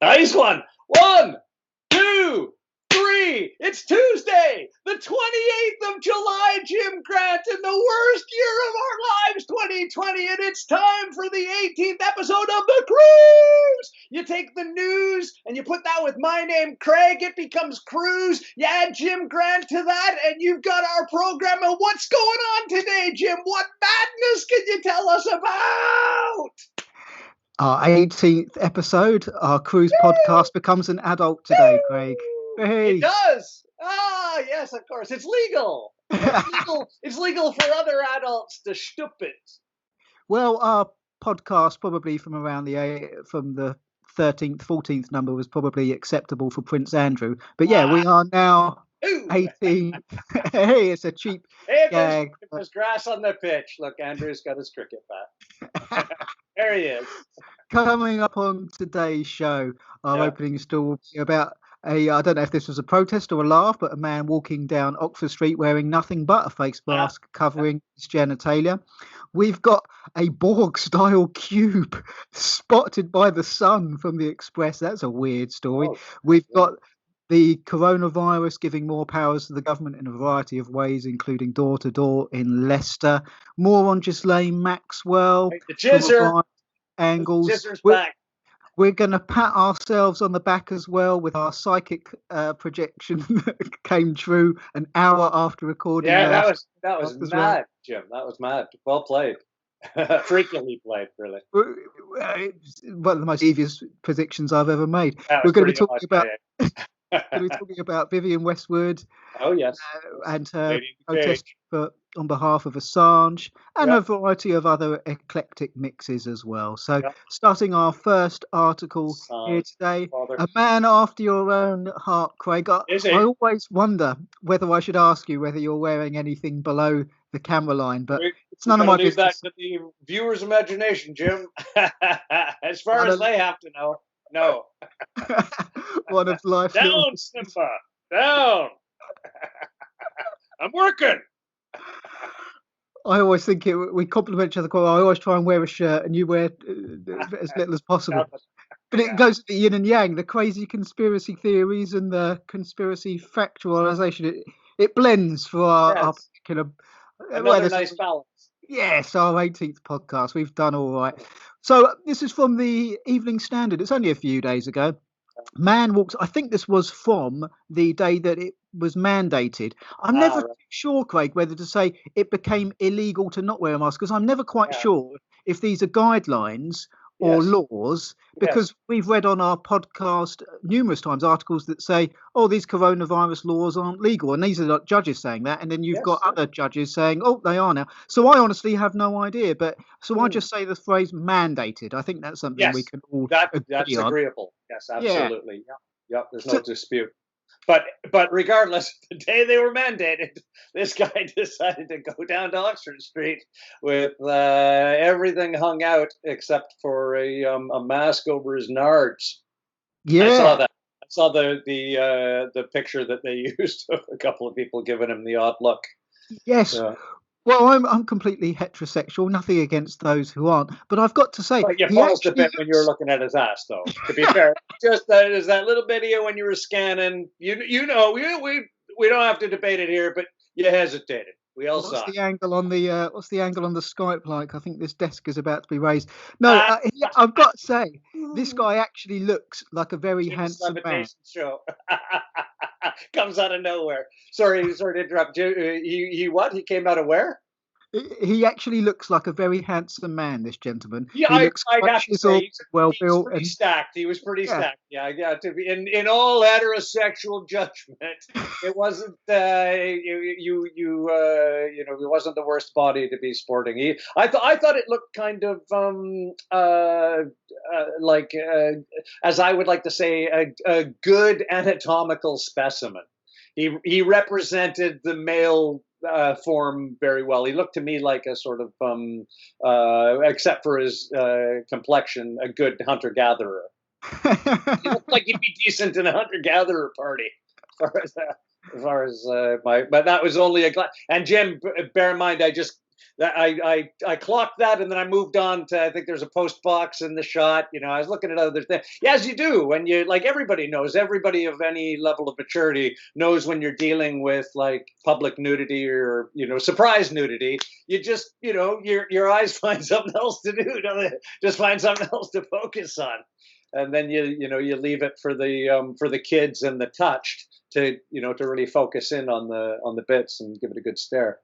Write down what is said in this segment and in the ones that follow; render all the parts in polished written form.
Nice one. 1, 2, 3. It's Tuesday, the 28th of July, Jim Grant, in the worst year of our lives, 2020, and it's time for the 18th episode of The Cruise. You take the news and you put that with my name, Craig, it becomes Cruise. You add Jim Grant to that, and you've got our program. And what's going on today, Jim? What madness can you tell us about? Our 18th episode, our cruise podcast becomes an adult today, Craig. Hey. It does. Ah, yes, of course. It's legal. It's legal for other adults to stup it. Well, our podcast probably from the 13th, 14th number was probably acceptable for Prince Andrew. But yeah, we are now 18. Hey, it's a cheap gag. If there's grass on the pitch, look, Andrew's got his cricket bat. There he is. Coming up on today's show, our opening story about I don't know if this was a protest or a laugh, but a man walking down Oxford Street wearing nothing but a face mask covering his genitalia. We've got a Borg-style cube spotted by the sun from the Express. That's a weird story. We've got the coronavirus giving more powers to the government in a variety of ways, including door-to-door in Leicester. More on Ghislaine Maxwell. The jizzer. Angles. The jizzer's back. We're going to pat ourselves on the back as well with our psychic projection that came true an hour after recording. Yeah, that was mad, well. Jim. That was mad. Well played. Freakily played, really. One of the most devious predictions I've ever made. We're going to be talking about. We're talking about Vivienne Westwood. Oh yes, and her protest on behalf of Assange, and a variety of other eclectic mixes as well. So, starting our first article here today, a man after your own heart, Craig. I always wonder whether I should ask you whether you're wearing anything below the camera line, but it's none of my business. Leave that to the viewer's imagination, Jim. As far as they have to know. No. One of life's down, Simba. Down. I'm working. I always think we compliment each other quite well. I always try and wear a shirt, and you wear as little as possible. But it goes to the yin and yang, the crazy conspiracy theories and the conspiracy factualization. It blends for our particular. Another nice balance. Yes, our 18th podcast. We've done all right. So this is from the Evening Standard. It's only a few days ago. Man walks. I think this was from the day that it was mandated. I'm never sure, Craig, whether to say it became illegal to not wear a mask, because I'm never quite sure if these are guidelines or laws, because we've read on our podcast numerous times articles that say, oh, these coronavirus laws aren't legal. And these are like judges saying that. And then you've got other judges saying, oh, they are now. So I honestly have no idea. But so I just say the phrase mandated. I think that's something we can all agree that's on. Agreeable. Yes, absolutely. Yeah. There's no dispute. But regardless, the day they were mandated, this guy decided to go down to Oxford Street with everything hung out except for a mask over his nards. Yeah, I saw that. I saw the picture that they used of a couple of people giving him the odd look. Yes. Well, I'm completely heterosexual. Nothing against those who aren't, but I've got to say, you paused a bit when you were looking at his ass, though. To be fair, just there's that little video when you were scanning. You know, we don't have to debate it here, but you hesitated. We all saw. What's the angle on the Skype like? I think this desk is about to be raised. No, I've got to say, this guy actually looks like a very handsome man. Show. Comes out of nowhere. Sorry to interrupt. He what? He came out of where? He actually looks like a very handsome man, this gentleman. Yeah, I'd have to say, well built, and stacked. He was pretty stacked. Yeah, to be in all heterosexual judgment, it wasn't it wasn't the worst body to be sporting. I thought it looked kind of like as I would like to say a good anatomical specimen. He represented the male form very well. He looked to me like a sort of, except for his complexion, a good hunter-gatherer. He looked like he'd be decent in a hunter-gatherer party, as far as but that was only a glass. And Jim, bear in mind, I just that I clocked that, and then I moved on to, I think there's a post box in the shot. I was looking at other things. Yeah, as you do when you, like, everybody knows, everybody of any level of maturity knows when you're dealing with like public nudity or surprise nudity. You just your eyes find something else to do. Don't they? Just find something else to focus on, and then you leave it for the kids and the touched to to really focus in on the bits and give it a good stare.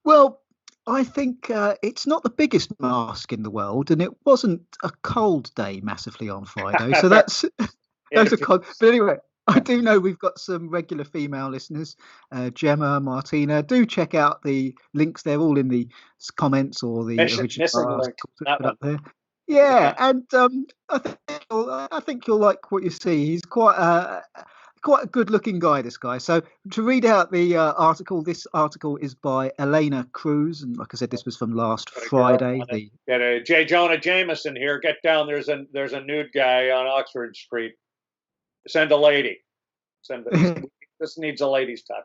Well, I think it's not the biggest mask in the world, and it wasn't a cold day massively on Friday. So that's those are cold. But anyway, I do know we've got some regular female listeners, Gemma, Martina. Do check out the links; they're all in the comments or the Missing link. That put up one. there. Yeah, and I think you'll like what you see. He's quite a good-looking guy, this guy. So to read out the article, this article is by Elena Cruz, and like I said, this was from last Friday. Get a J. Jonah Jameson here. Get down. There's a nude guy on Oxford Street. Send a lady. This needs a lady's touch.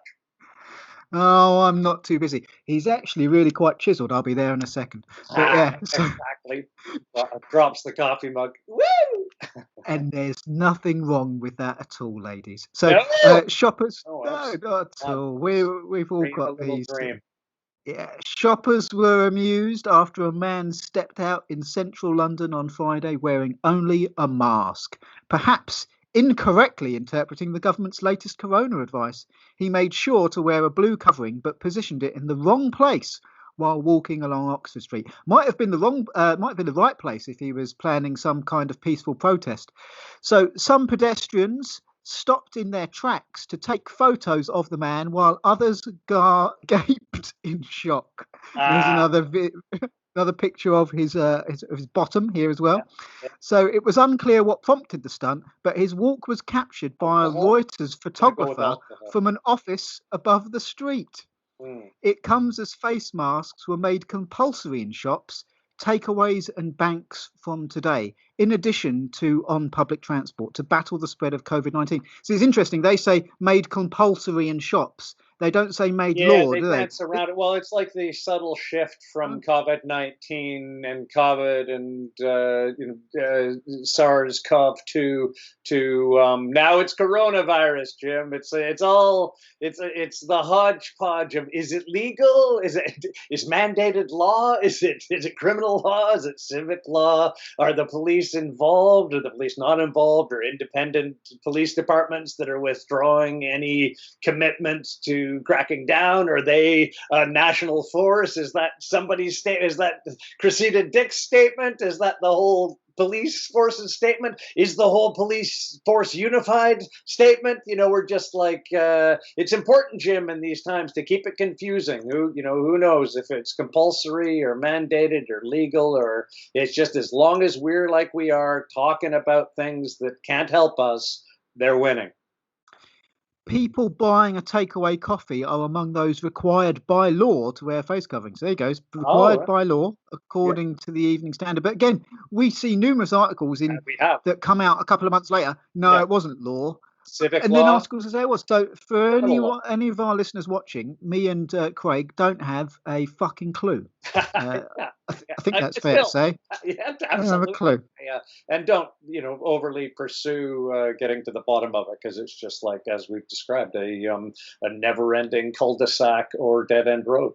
Oh, I'm not too busy. He's actually really quite chiseled. I'll be there in a second. But yeah, exactly. Drops the coffee mug. Woo! And there's nothing wrong with that at all, ladies. So shoppers, no, not at all. We've all got these. Yeah, shoppers were amused after a man stepped out in central London on Friday wearing only a mask, perhaps incorrectly interpreting the government's latest corona advice. He made sure to wear a blue covering, but positioned it in the wrong place while walking along Oxford Street. Might have been the right place if he was planning some kind of peaceful protest. So some pedestrians stopped in their tracks to take photos of the man, while others gaped in shock. There's another picture of his bottom here as well. Yeah. So it was unclear what prompted the stunt, but his walk was captured by a Reuters photographer from an office above the street. It comes as face masks were made compulsory in shops, takeaways and banks from today, in addition to on public transport, to battle the spread of COVID-19. So it's interesting. They say made compulsory in shops. They don't say made law, do they? Dance around it. Well, it's like the subtle shift from COVID-19 and COVID and SARS-CoV-2 to now it's coronavirus, Jim. It's the hodgepodge of, is it legal? Is mandated law? Is it criminal law? Is it civic law? Are the police involved? Are the police not involved? Or independent police departments that are withdrawing any commitment to cracking down? Are they a national force? Is that somebody's statement? Is that Cressida Dick's statement? Is that the whole police force's statement? Is the whole police force unified statement? We're just like, it's important, Jim, in these times to keep it confusing. Who knows if it's compulsory or mandated or legal, or it's just, as long as we're like we are talking about things that can't help us, they're winning. People buying a takeaway coffee are among those required by law to wear face coverings. There you go. It's required by law, according to the Evening Standard. But again, we see numerous articles that come out a couple of months later. No, it wasn't law. Civic and law. then articles that say it was. So for any of our listeners watching, me and Craig don't have a fucking clue. I think that's fair to say. Yeah, absolutely. I don't have a clue. Yeah, and don't overly pursue getting to the bottom of it, because it's just like, as we've described, a never-ending cul-de-sac or dead-end road.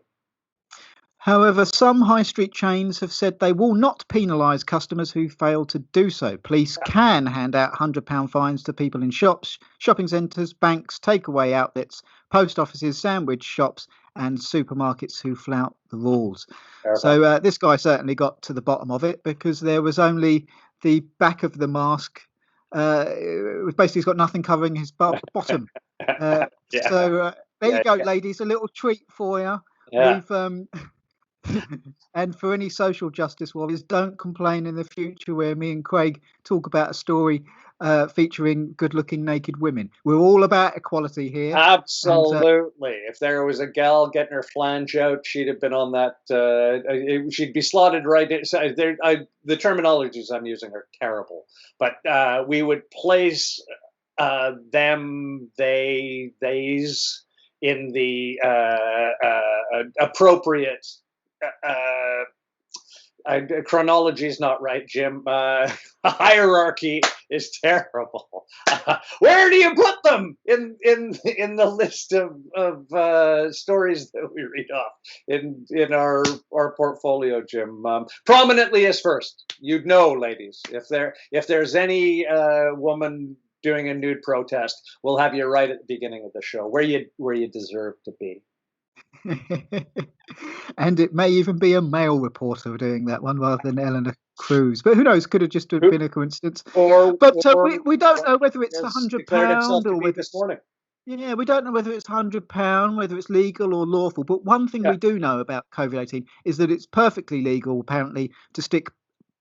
However, some high street chains have said they will not penalise customers who fail to do so. Police can hand out £100 fines to people in shops, shopping centres, banks, takeaway outlets, post offices, sandwich shops and supermarkets who flout the rules. So this guy certainly got to the bottom of it, because there was only the back of the mask. It was basically, he's got nothing covering his bottom. So there you go, ladies, a little treat for you. We've and for any social justice warriors, don't complain in the future where me and Craig talk about a story featuring good-looking naked women. We're all about equality here. Absolutely. If there was a gal getting her flange out, she'd have been on that. She'd be slotted right in. The terminologies I'm using are terrible, but we would place them, they, theys in the appropriate chronology is not right, Jim. Hierarchy is terrible. Where do you put them in the list of stories that we read off in our portfolio, Jim? Prominently as first. You'd know, ladies, if there's any woman doing a nude protest, we'll have you right at the beginning of the show, where you deserve to be. And it may even be a male reporter doing that one rather than Eleanor Cruz. But who knows? Could have just been a coincidence. But we don't know whether it's £100 or whether this morning. Yeah, we don't know whether it's £100, whether it's legal or lawful. But one thing we do know about COVID-19 is that it's perfectly legal, apparently, to stick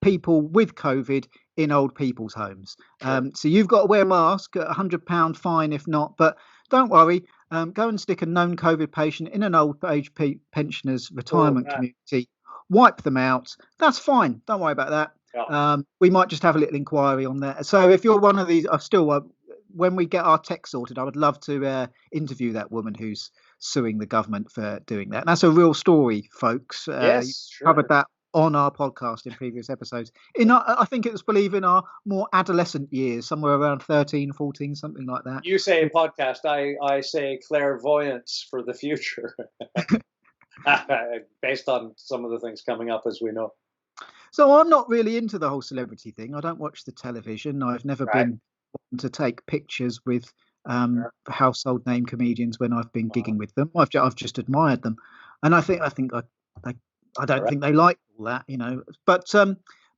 people with COVID in old people's homes. So you've got to wear a mask, a £100 fine if not. But don't worry, go and stick a known COVID patient in an old age pensioners retirement community, wipe them out. That's fine. Don't worry about that. Yeah. We might just have a little inquiry on that. So if you're one of these, when we get our tech sorted, I would love to interview that woman who's suing the government for doing that. And that's a real story, folks. Yes, sure. Covered that on our podcast in previous episodes. I think it was, believe, in our more adolescent years, somewhere around 13, 14, something like that. You say podcast, I say clairvoyance for the future, based on some of the things coming up, as we know. So I'm not really into the whole celebrity thing. I don't watch the television. I've never been one to take pictures with household name comedians when I've been gigging with them. I've just admired them, and I don't think they like all that, you know. But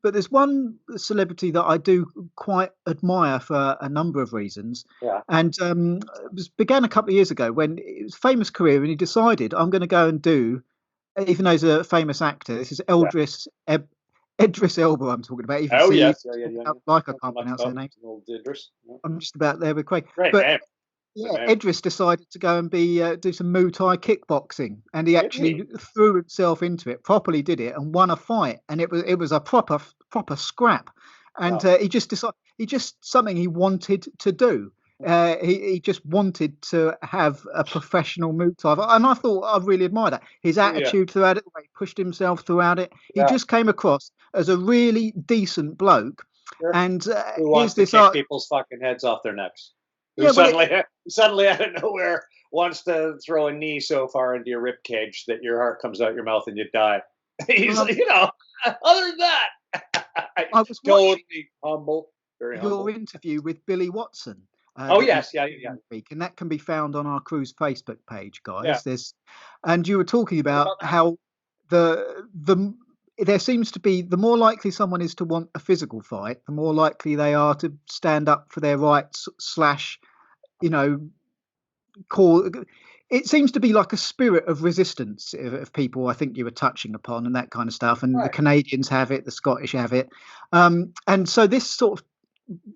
there's one celebrity that I do quite admire for a number of reasons. Yeah. And it began a couple of years ago when it was a famous career, and he decided, I'm going to go and do, even though he's a famous actor, this is Idris Elba I'm talking about. Even like I can't pronounce their name. Idris. I'm just about there with Craig. Great but name. Idris decided to go and do some Muay Thai kickboxing, and he actually threw himself into it, properly did it, and won a fight, and it was a proper scrap, and he just something he wanted to do. He just wanted to have a professional Muay Thai, and I thought I really admired that. His attitude throughout it, the way he pushed himself throughout it, he just came across as a really decent bloke. Sure. And who wants to kick people's fucking heads off their necks? Who suddenly out of nowhere wants to throw a knee so far into your rib cage that your heart comes out your mouth and you die. He's, other than that, I was totally humble. Very humble. Your interview with Billy Watson. Yes, yeah. And that can be found on our cruise Facebook page, guys. Yeah. And you were talking about how there seems to be, the more likely someone is to want a physical fight, the more likely they are to stand up for their rights call. It seems to be like a spirit of resistance of people, I think you were touching upon, and that kind of stuff. And the Canadians have it, the Scottish have it. And so this sort of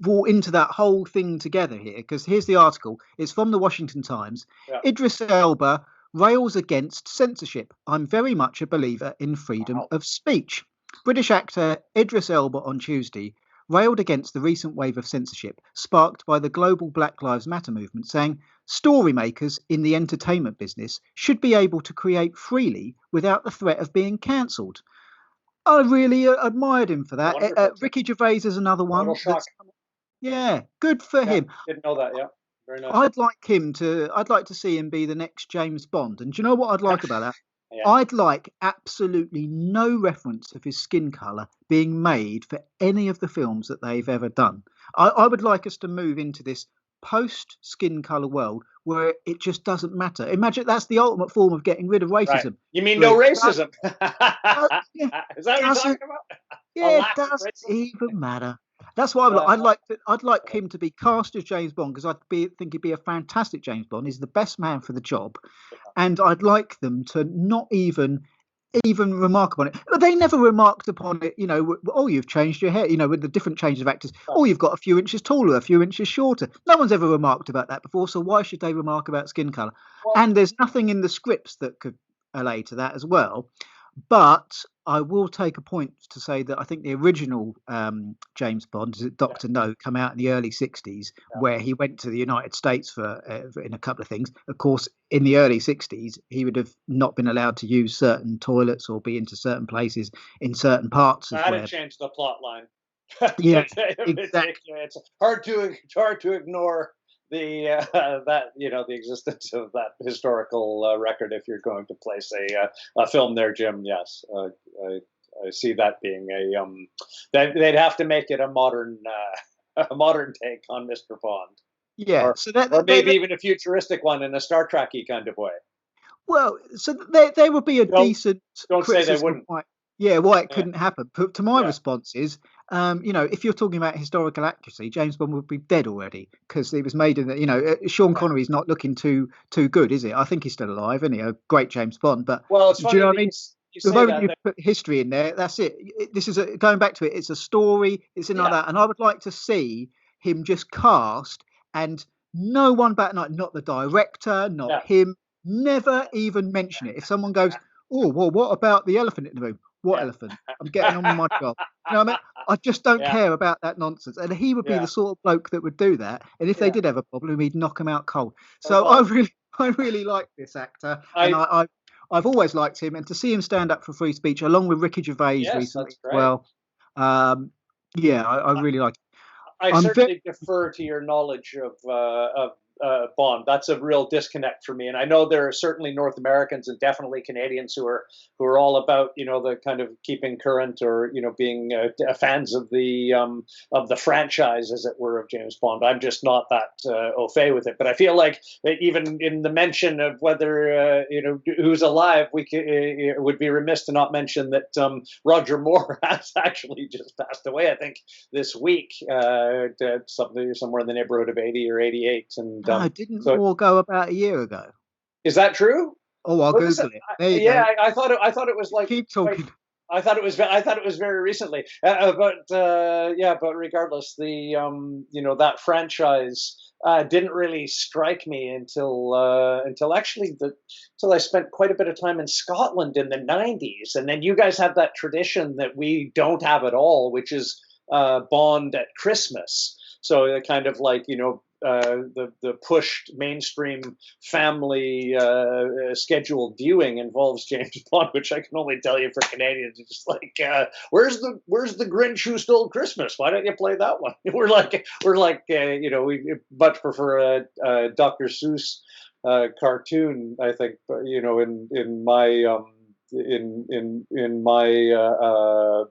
brought into that whole thing together here, because here's the article. It's from the Washington Times. Yeah. Idris Elba rails against censorship. I'm very much a believer in freedom of speech. British actor Idris Elba on Tuesday railed against the recent wave of censorship sparked by the global Black Lives Matter movement, saying story makers in the entertainment business should be able to create freely without the threat of being cancelled. I really admired him for that. Ricky Gervais is another one. Yeah, good for him. Didn't know that. Yeah, very nice. I'd like to see him be the next James Bond. And do you know what I'd like about that? I'd like absolutely no reference of his skin colour being made for any of the films that they've ever done. I would like us to move into this post-skin colour world where it just doesn't matter. Imagine that's the ultimate form of getting rid of racism. Right. You mean no racism? Is that what you're talking about? Yeah, it doesn't even matter. That's why I'd like him to be cast as James Bond, because think he'd be a fantastic James Bond. He's the best man for the job, and I'd like them to not even remark upon it. But they never remarked upon it. You've changed your hair. With the different changes of actors. Oh, you've got a few inches taller, a few inches shorter. No one's ever remarked about that before. So why should they remark about skin colour? And there's nothing in the scripts that could allay to that as well. But I will take a point to say that I think the original James Bond, is it Doctor No, come out in the early '60s, where he went to the United States for in a couple of things. Of course, in the early '60s, he would have not been allowed to use certain toilets or be into certain places in certain parts of That where. had changed the plot line. Yeah, exactly. It's hard to ignore the that the existence of that historical record if you're going to place a film there, Jim. Yes, I see that being they'd have to make it a modern a modern take on Mr. Bond, Yeah, or so or maybe even a futuristic one in a Star Trek-y kind of way. well, so there would be a Don't decent don't say they criticism of wouldn't. why it Yeah, couldn't happen. But to my yeah, response is, if you're talking about historical accuracy, James Bond would be dead already because it was made in the, Sean yeah. Connery's not looking too good, is it? I think he's still alive, isn't he? A great James Bond, but Well, it's do you funny know what that I mean? you The say moment that. you put history in there, that's it. This is going back to it. It's a story. It's in like Yeah, that, and I would like to see him just cast and no one back, not the director, not yeah, him, never even mention it. If someone goes, oh well, what about the elephant in the room? What elephant? I'm getting on with my job. You know what I mean? I just don't yeah, care about that nonsense. And he would be yeah, the sort of bloke that would do that. And if they yeah. did have a problem, he'd knock them out cold. So I Well, really, I really like this actor, and I I've always liked him. And to see him stand up for free speech, along with Ricky Gervais yes, recently that's as great. well. Yeah, I really like it. I I'm very certainly defer to your knowledge of Bond. That's a real disconnect for me, and I know there are certainly North Americans and definitely Canadians who are all about the kind of keeping current or being fans of the franchise, as it were, of James Bond. I'm just not that au fait with it, but I feel like even in the mention of whether who's alive, it would be remiss to not mention that Roger Moore has actually just passed away. I think this week, something somewhere in the neighborhood of 80 or 88. And no, didn't so, War go about a year ago? is that true? Oh, I'll Was this? Google it. There you Yeah, go. I thought it was like Keep quite. talking. I thought it was very recently. But regardless, the that franchise didn't really strike me until actually until I spent quite a bit of time in Scotland in the '90s, and then you guys have that tradition that we don't have at all, which is Bond at Christmas. So kind of like the pushed mainstream family scheduled viewing involves James Bond, which I can only tell you for Canadians, it's just like where's the Grinch Who Stole Christmas? Why don't you play that one? We much prefer a Dr. Seuss cartoon. I think in my in my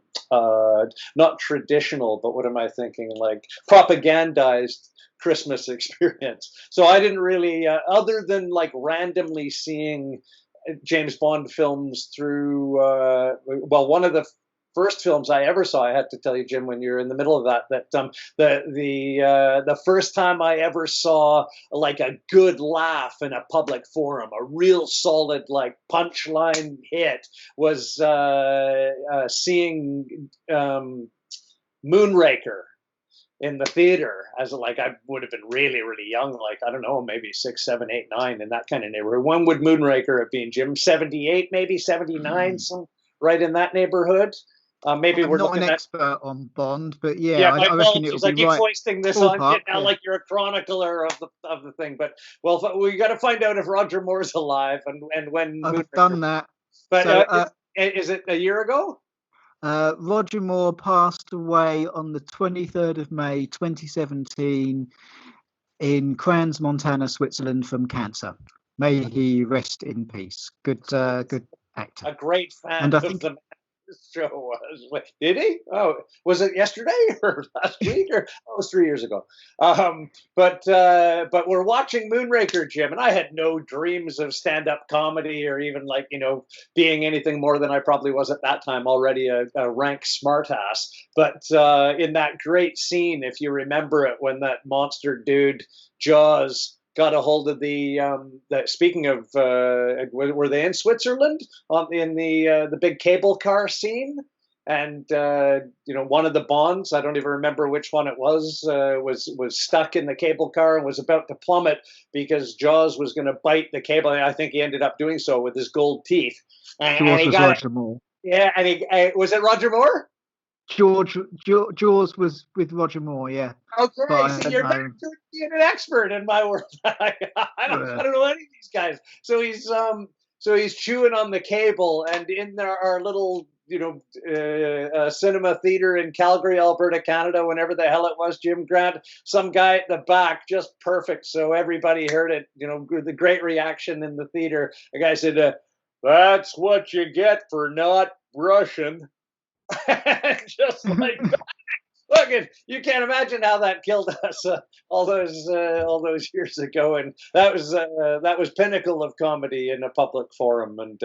not traditional, but what am I thinking? Like propagandized Christmas experience. So I didn't really, other than like randomly seeing James Bond films through, one of the first films I ever saw, I had to tell you, Jim, when you're in the middle of that the first time I ever saw like a good laugh in a public forum, a real solid like punchline hit, was seeing Moonraker in the theater as like I would have been really, really young, like I don't know, maybe 6, 7, 8, 9 in that kind of neighborhood. When would Moonraker have been, Jim? 78, maybe 79, some right in that neighborhood. Maybe I'm we're not an looking at. expert on Bond, but yeah, Yeah, my I reckon it'll apologies. I be keep right. foisting this on you Ballpark, now, yeah. like you're a chronicler of the thing. But well, we got to find out if Roger Moore's alive and when I've Moonraker. done that. But So is it a year ago? Roger Moore passed away on the 23rd of May 2017 in Crans, Montana, Switzerland from cancer. May he rest in peace. Good actor. A great fan And I of think the show was. Did he? Oh, was it yesterday or last week or it was 3 years ago? But we're watching Moonraker, Jim, and I had no dreams of stand-up comedy or even like being anything more than I probably was at that time, already a rank smartass. But in that great scene, if you remember it, when that monster dude Jaws got a hold of the speaking of were they in Switzerland in the big cable car scene, and one of the Bonds, I don't even remember which one it was stuck in the cable car and was about to plummet because Jaws was going to bite the cable. I think he ended up doing so with his gold teeth, and he was got it. Roger Moore. Yeah, and he was it Roger Moore? Jaws was with Roger Moore, yeah. But Okay, I see, don't you're better know. being an expert in my world. I don't know any of these guys. So he's chewing on the cable, and in there our little cinema theater in Calgary, Alberta, Canada, whenever the hell it was, Jim Grant, some guy at the back, just perfect, so everybody heard it. The great reaction in the theater. The guy said, "That's what you get for not brushing." Just like look, you can't imagine how that killed us all those years ago, and that was pinnacle of comedy in a public forum. And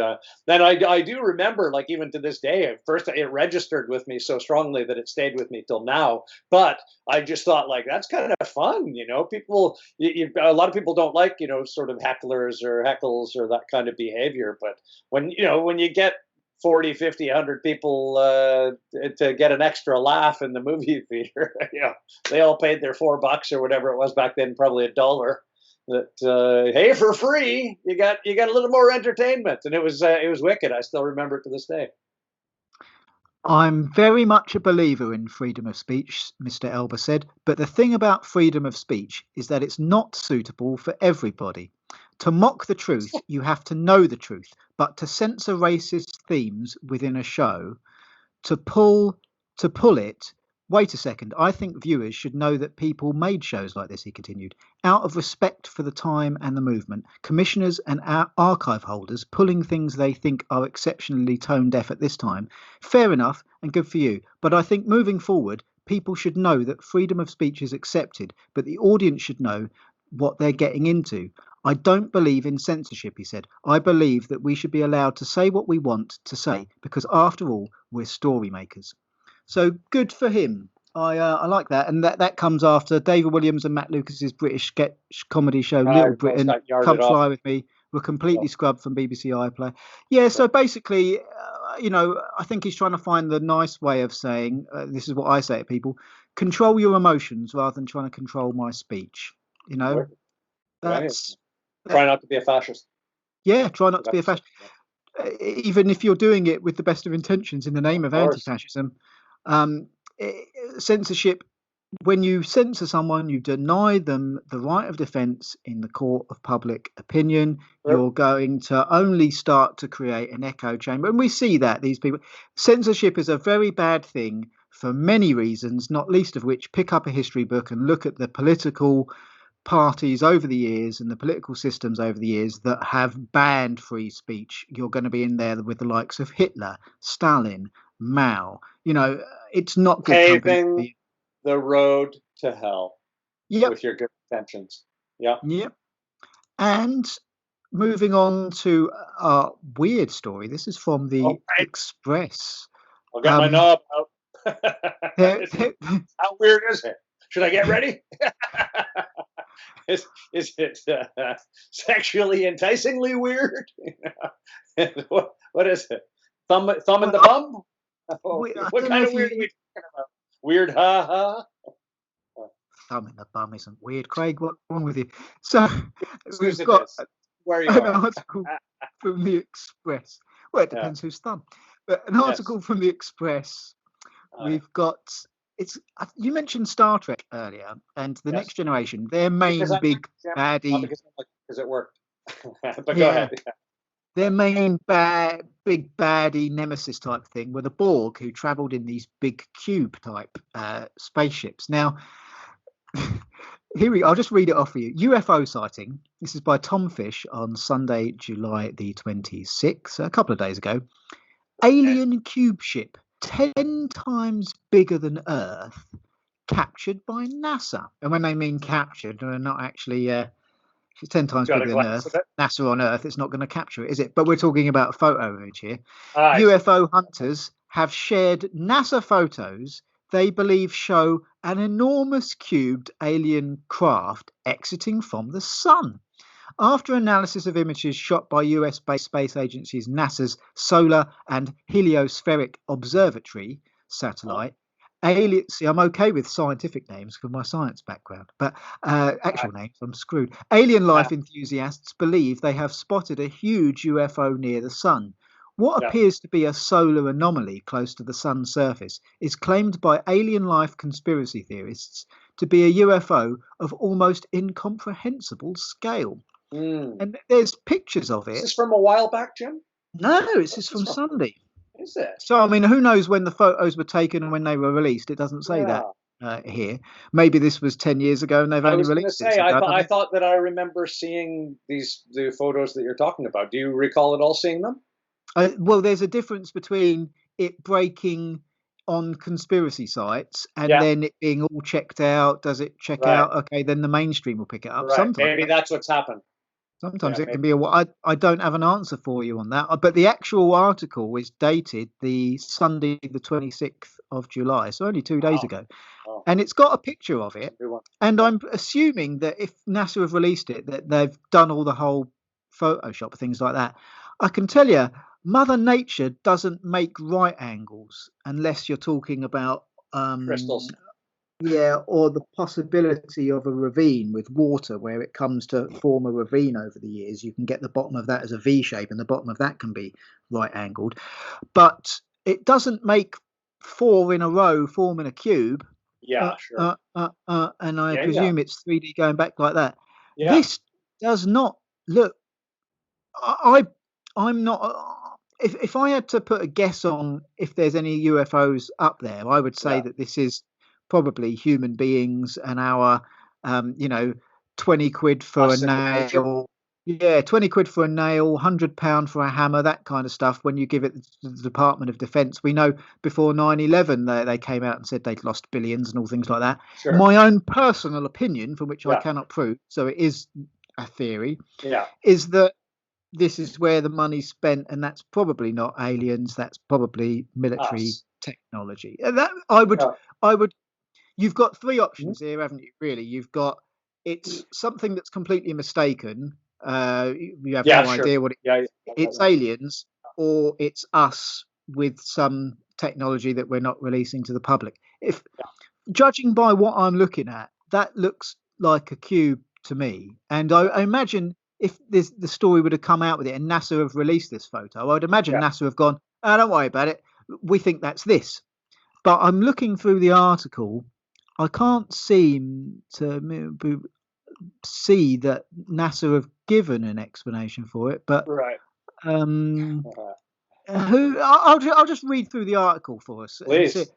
then I do remember, like even to this day, at first it registered with me so strongly that it stayed with me till now. But I just thought like that's kind of fun, People, a lot of people don't like sort of hecklers or heckles or that kind of behavior. But when you get 40, 50, 100 people to get an extra laugh in the movie theater. They all paid their $4 or whatever it was back then, probably $1. That hey, for free, you got a little more entertainment, and it was wicked. I still remember it to this day. I'm very much a believer in freedom of speech, Mr. Elba said, but the thing about freedom of speech is that it's not suitable for everybody. To mock the truth, you have to know the truth, but to censor racist themes within a show, to pull it. Wait a second, I think viewers should know that people made shows like this, he continued. Out of respect for the time and the movement, commissioners and archive holders pulling things they think are exceptionally tone deaf at this time, fair enough and good for you. But I think moving forward, people should know that freedom of speech is accepted, but the audience should know what they're getting into. I don't believe in censorship, he said. I believe that we should be allowed to say what we want to say, because after all, we're story makers. So good for him. I like that, and that comes after David Williams and Matt Lucas's British sketch comedy show Little Britain, Come Fly With Me, were completely scrubbed from BBC iPlayer. Yeah, so basically, I think he's trying to find the nice way of saying, this is what I say to people, control your emotions rather than trying to control my speech. That's try not to be a fascist. Yeah, try not to be a fascist. Even if you're doing it with the best of intentions in the name of anti-fascism. Censorship, when you censor someone, you deny them the right of defense in the court of public opinion. You're going to only start to create an echo chamber. And we see that these people, censorship is a very bad thing for many reasons, not least of which, pick up a history book and look at the political parties over the years and the political systems over the years that have banned free speech. You're going to be in there with the likes of Hitler, Stalin, Mao. It's not good. Paving the road to hell with your good intentions. Yeah. Yep. And moving on to a weird story. This is from the Express. I'll get my knob out. How weird is it? Should I get ready? Is it sexually enticingly weird? What is it? Thumb in the bum? What kind of weird are we talking about? Weird ha ha? Thumb in the bum isn't weird, Craig. What's wrong with you? So we've got an article from the Express. Well, it depends whose thumb. But an article from the Express. We've got. You mentioned Star Trek earlier, and the Next Generation. Their main big baddie. Because it worked. But go ahead. Their main big baddie nemesis type thing were the Borg, who travelled in these big cube type spaceships. Now, I'll just read it off for you. UFO sighting. This is by Tom Fish on Sunday, July the 26th, a couple of days ago. Alien cube ship. 10 times bigger than Earth, captured by NASA. And when they mean captured, they're not actually, it's 10 times bigger than Earth. NASA on Earth, it's not going to capture it, is it? But we're talking about a photo image here. UFO hunters have shared NASA photos they believe show an enormous cubed alien craft exiting from the sun. After analysis of images shot by US-based space agencies NASA's Solar and Heliospheric Observatory satellite, see, I'm okay with scientific names for my science background, but actual names, I'm screwed. Alien life enthusiasts believe they have spotted a huge UFO near the sun. What Yeah. appears to be a solar anomaly close to the sun's surface is claimed by alien life conspiracy theorists to be a UFO of almost incomprehensible scale. Mm. And there's pictures of Is it. this from a while back, Jim? No, it's What's just this from from? Sunday. Is it? So, I mean, who knows when the photos were taken and when they were released? It doesn't say that here. Maybe this was 10 years ago and they've I only was going to released it say, since. I don't I know. thought that I remember seeing the photos that you're talking about. Do you recall at all seeing them? Well, there's a difference between it breaking on conspiracy sites and Yeah, then it being all checked out. Does it check right, out? Okay, then the mainstream will pick it up. right. Maybe that's what's happened. Sometimes Yeah, it maybe. can be I don't have an answer for you on that. But the actual article is dated the Sunday, the 26th of July, so only 2 days Wow. ago. Oh, And it's got a picture of that's it. a good one. And Yeah, I'm assuming that if NASA have released it, that they've done all the whole Photoshop, things like that. I can tell you, Mother Nature doesn't make right angles unless you're talking about, crystals. yeah, or the possibility of a ravine with water where it comes to form a ravine over the years. You can get the bottom of that as a V shape, and the bottom of that can be right angled. But it doesn't make four in a row form in a cube, Yeah, sure. and I Yeah, yeah, presume it's 3D going back like that. yeah, This does not look. I'm not. If I had to put a guess on if there's any UFOs up there, I would say yeah. that this is probably human beings and our, um, you know, 20 quid for a Us in the future. nail. Yeah, 20 quid for a nail, £100 for a hammer, that kind of stuff. When you give it to the Department of Defence, we know before 9/11 they came out and said they'd lost billions and all things like that. Sure. My own personal opinion, from which I Yeah, cannot prove, so it is a theory, yeah. is that this is where the money's spent, and that's probably not aliens. That's probably military Us. technology. And that I would. You've got three Mhm. options here, haven't you? Really, you've got it's something that's completely mistaken. You have Yeah, no sure. idea what Yeah, yeah, it's yeah, aliens, or it's us with some technology that we're not releasing to the public. If yeah, judging by what I'm looking at, that looks like a cube to me. And I imagine if the story would have come out with it and NASA have released this photo, I would imagine yeah, NASA have gone, oh, don't worry about it. We think that's this. But I'm looking through the article. I can't seem to see that NASA have given an explanation for it. But right. um, Uh, I'll just read through the article for us and see. please.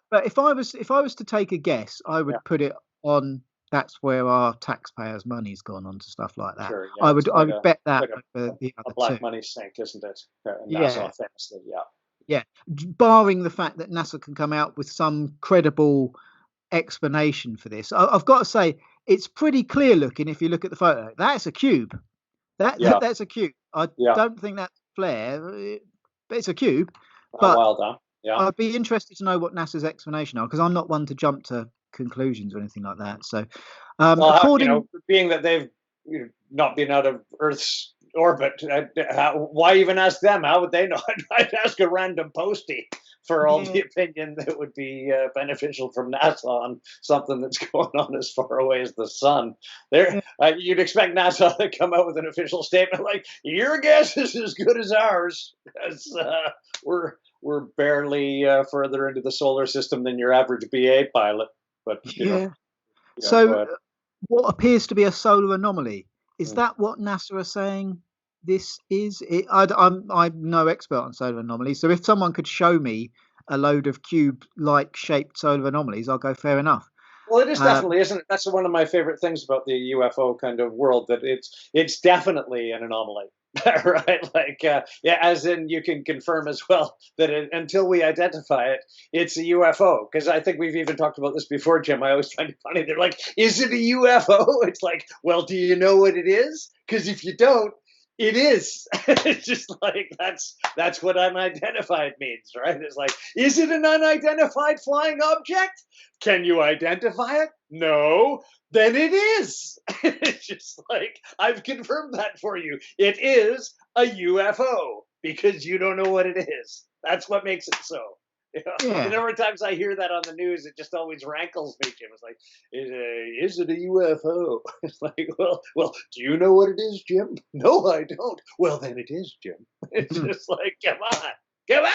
But if I was to take a guess, I Yeah, would put it on that's where our taxpayers' money's gone on to stuff like that. sure. Yeah, I it's would I would bet that quite over the a other two. black money sink, isn't it? NASA Yeah, famously. Yeah. yeah. Barring the fact that NASA can come out with some credible explanation for this, I've got to say it's pretty clear looking if you look at the photo. That's a cube. Yeah, That's a cube. I yeah. don't think that's flare, but it's a cube. Not But wild, huh? Yeah. I'd be interested to know what NASA's explanation are because I'm not one to jump to conclusions or anything like that. So, Well, according, being that they've not been out of Earth's orbit, why even ask them? How would they know? I'd ask a random postie for all yeah, the opinion that would be beneficial from NASA on something that's going on as far away as the sun. There, yeah, you'd expect NASA to come out with an official statement like, "Your guess is as good as ours," because we're barely further into the solar system than your average BA pilot. But yeah. yeah, go So, ahead. what appears to be a solar anomaly is Mm. that what NASA are saying? This is it. I'm no expert on solar anomalies, so if someone could show me a load of cube-like shaped solar anomalies, I'll go fair enough. Well, it is Uh, definitely, isn't it? That's one of my favorite things about the UFO kind of world, that it's definitely an anomaly, right? Like, yeah, as in you can confirm as well that until we identify it, it's a UFO. Because I think we've even talked about this before, Jim. I always find it funny. They're like, "Is it a UFO?" It's like, well, do you know what it is? Because if you don't, it is. It's just like that's what unidentified means, right? It's like, is it an unidentified flying object? Can you identify it? No. Then it is. It's just like, I've confirmed that for you. It is a UFO because you don't know what it is. That's what makes it so. You know, Yeah. the number of times I hear that on the news, it just always rankles me, Jim. It's like, is it a UFO? It's like, well, do you know what it is, Jim? No, I don't. Well, then it is, Jim. It's just like, come on. Yeah,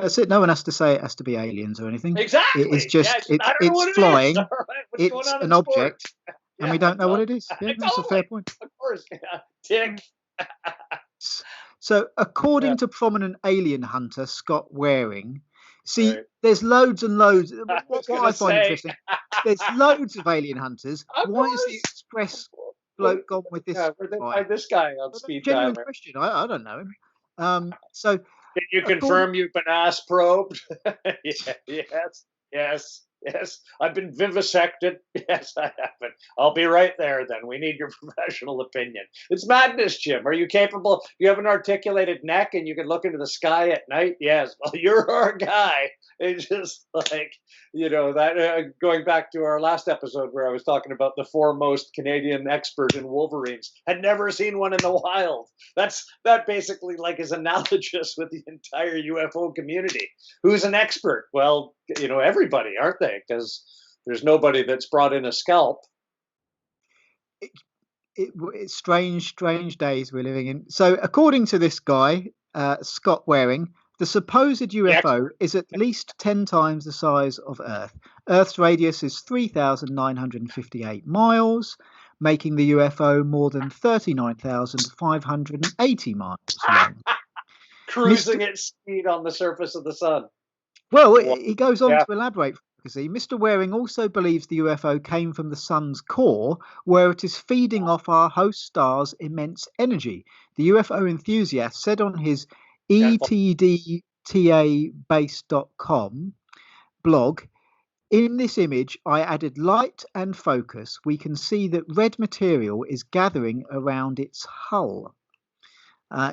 that's it. No one has to say it has to be aliens or anything. It is Exactly. just I don't know what it's it is. flying. All right, what's going It's on an in sports? object, and we don't know what it is. Yeah, that's a fair point. Of course. Yeah. Tick. So, according Yeah. to prominent alien hunter Scott Waring, see, Right. there's loads and loads. I was What I gonna find say. interesting, there's loads of alien hunters. Of Why is the course. Express bloke gone with this Yeah, where'd they guy? find this guy on speed Genuine dialer? question. I don't know him. So, Can you according, confirm you've been ass probed? Yes. I've been vivisected. Yes, I haven't. I'll be right there then. We need your professional opinion. It's madness, Jim. Are you capable? You have an articulated neck and you can look into the sky at night? Yes. Well, you're our guy. It's just like, that going back to our last episode where I was talking about the foremost Canadian expert in wolverines, had never seen one in the wild. That basically like is analogous with the entire UFO community. Who's an expert? Well, everybody, aren't they? Because there's nobody that's brought in a scalp. it's strange days we're living in. So, according to this guy, Scott Waring, the supposed UFO is at least 10 times the size of Earth. Earth's radius is 3,958 miles, making the UFO more than 39,580 miles long. Cruising at speed on the surface of the sun. Well, he goes on to elaborate. Mr. Waring also believes the UFO came from the sun's core, where it is feeding off our host star's immense energy. The UFO enthusiast said on his etdtabase.com blog, "In this image, I added light and focus. We can see that red material is gathering around its hull.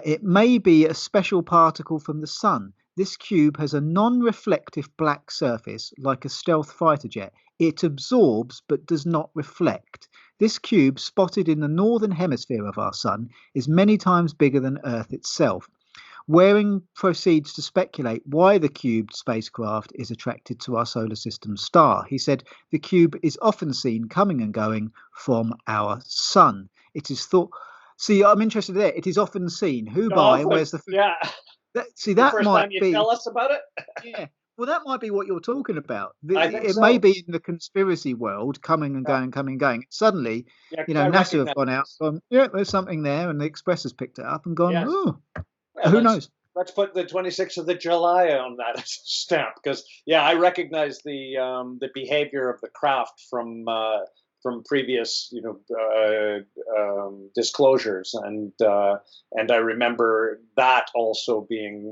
It may be a special particle from the sun. This cube has a non-reflective black surface, like a stealth fighter jet. It absorbs but does not reflect. This cube, spotted in the northern hemisphere of our sun, is many times bigger than Earth itself." Waring proceeds to speculate why the cubed spacecraft is attracted to our solar system star. He said, "The cube is often seen coming and going from our sun. It is thought..." See, I'm interested there. It is often seen. Who by? Where's the... Yeah. That first might time you be... tell us about it? Yeah. Well, that might be what you're talking about. I think it may be in the conspiracy world, coming and going, coming and going. Suddenly, NASA have gone out, gone, there's something there, and the Express has picked it up and gone, who knows? Let's put the 26th of July on that stamp, because I recognize the behavior of the craft from previous disclosures, and I remember that also being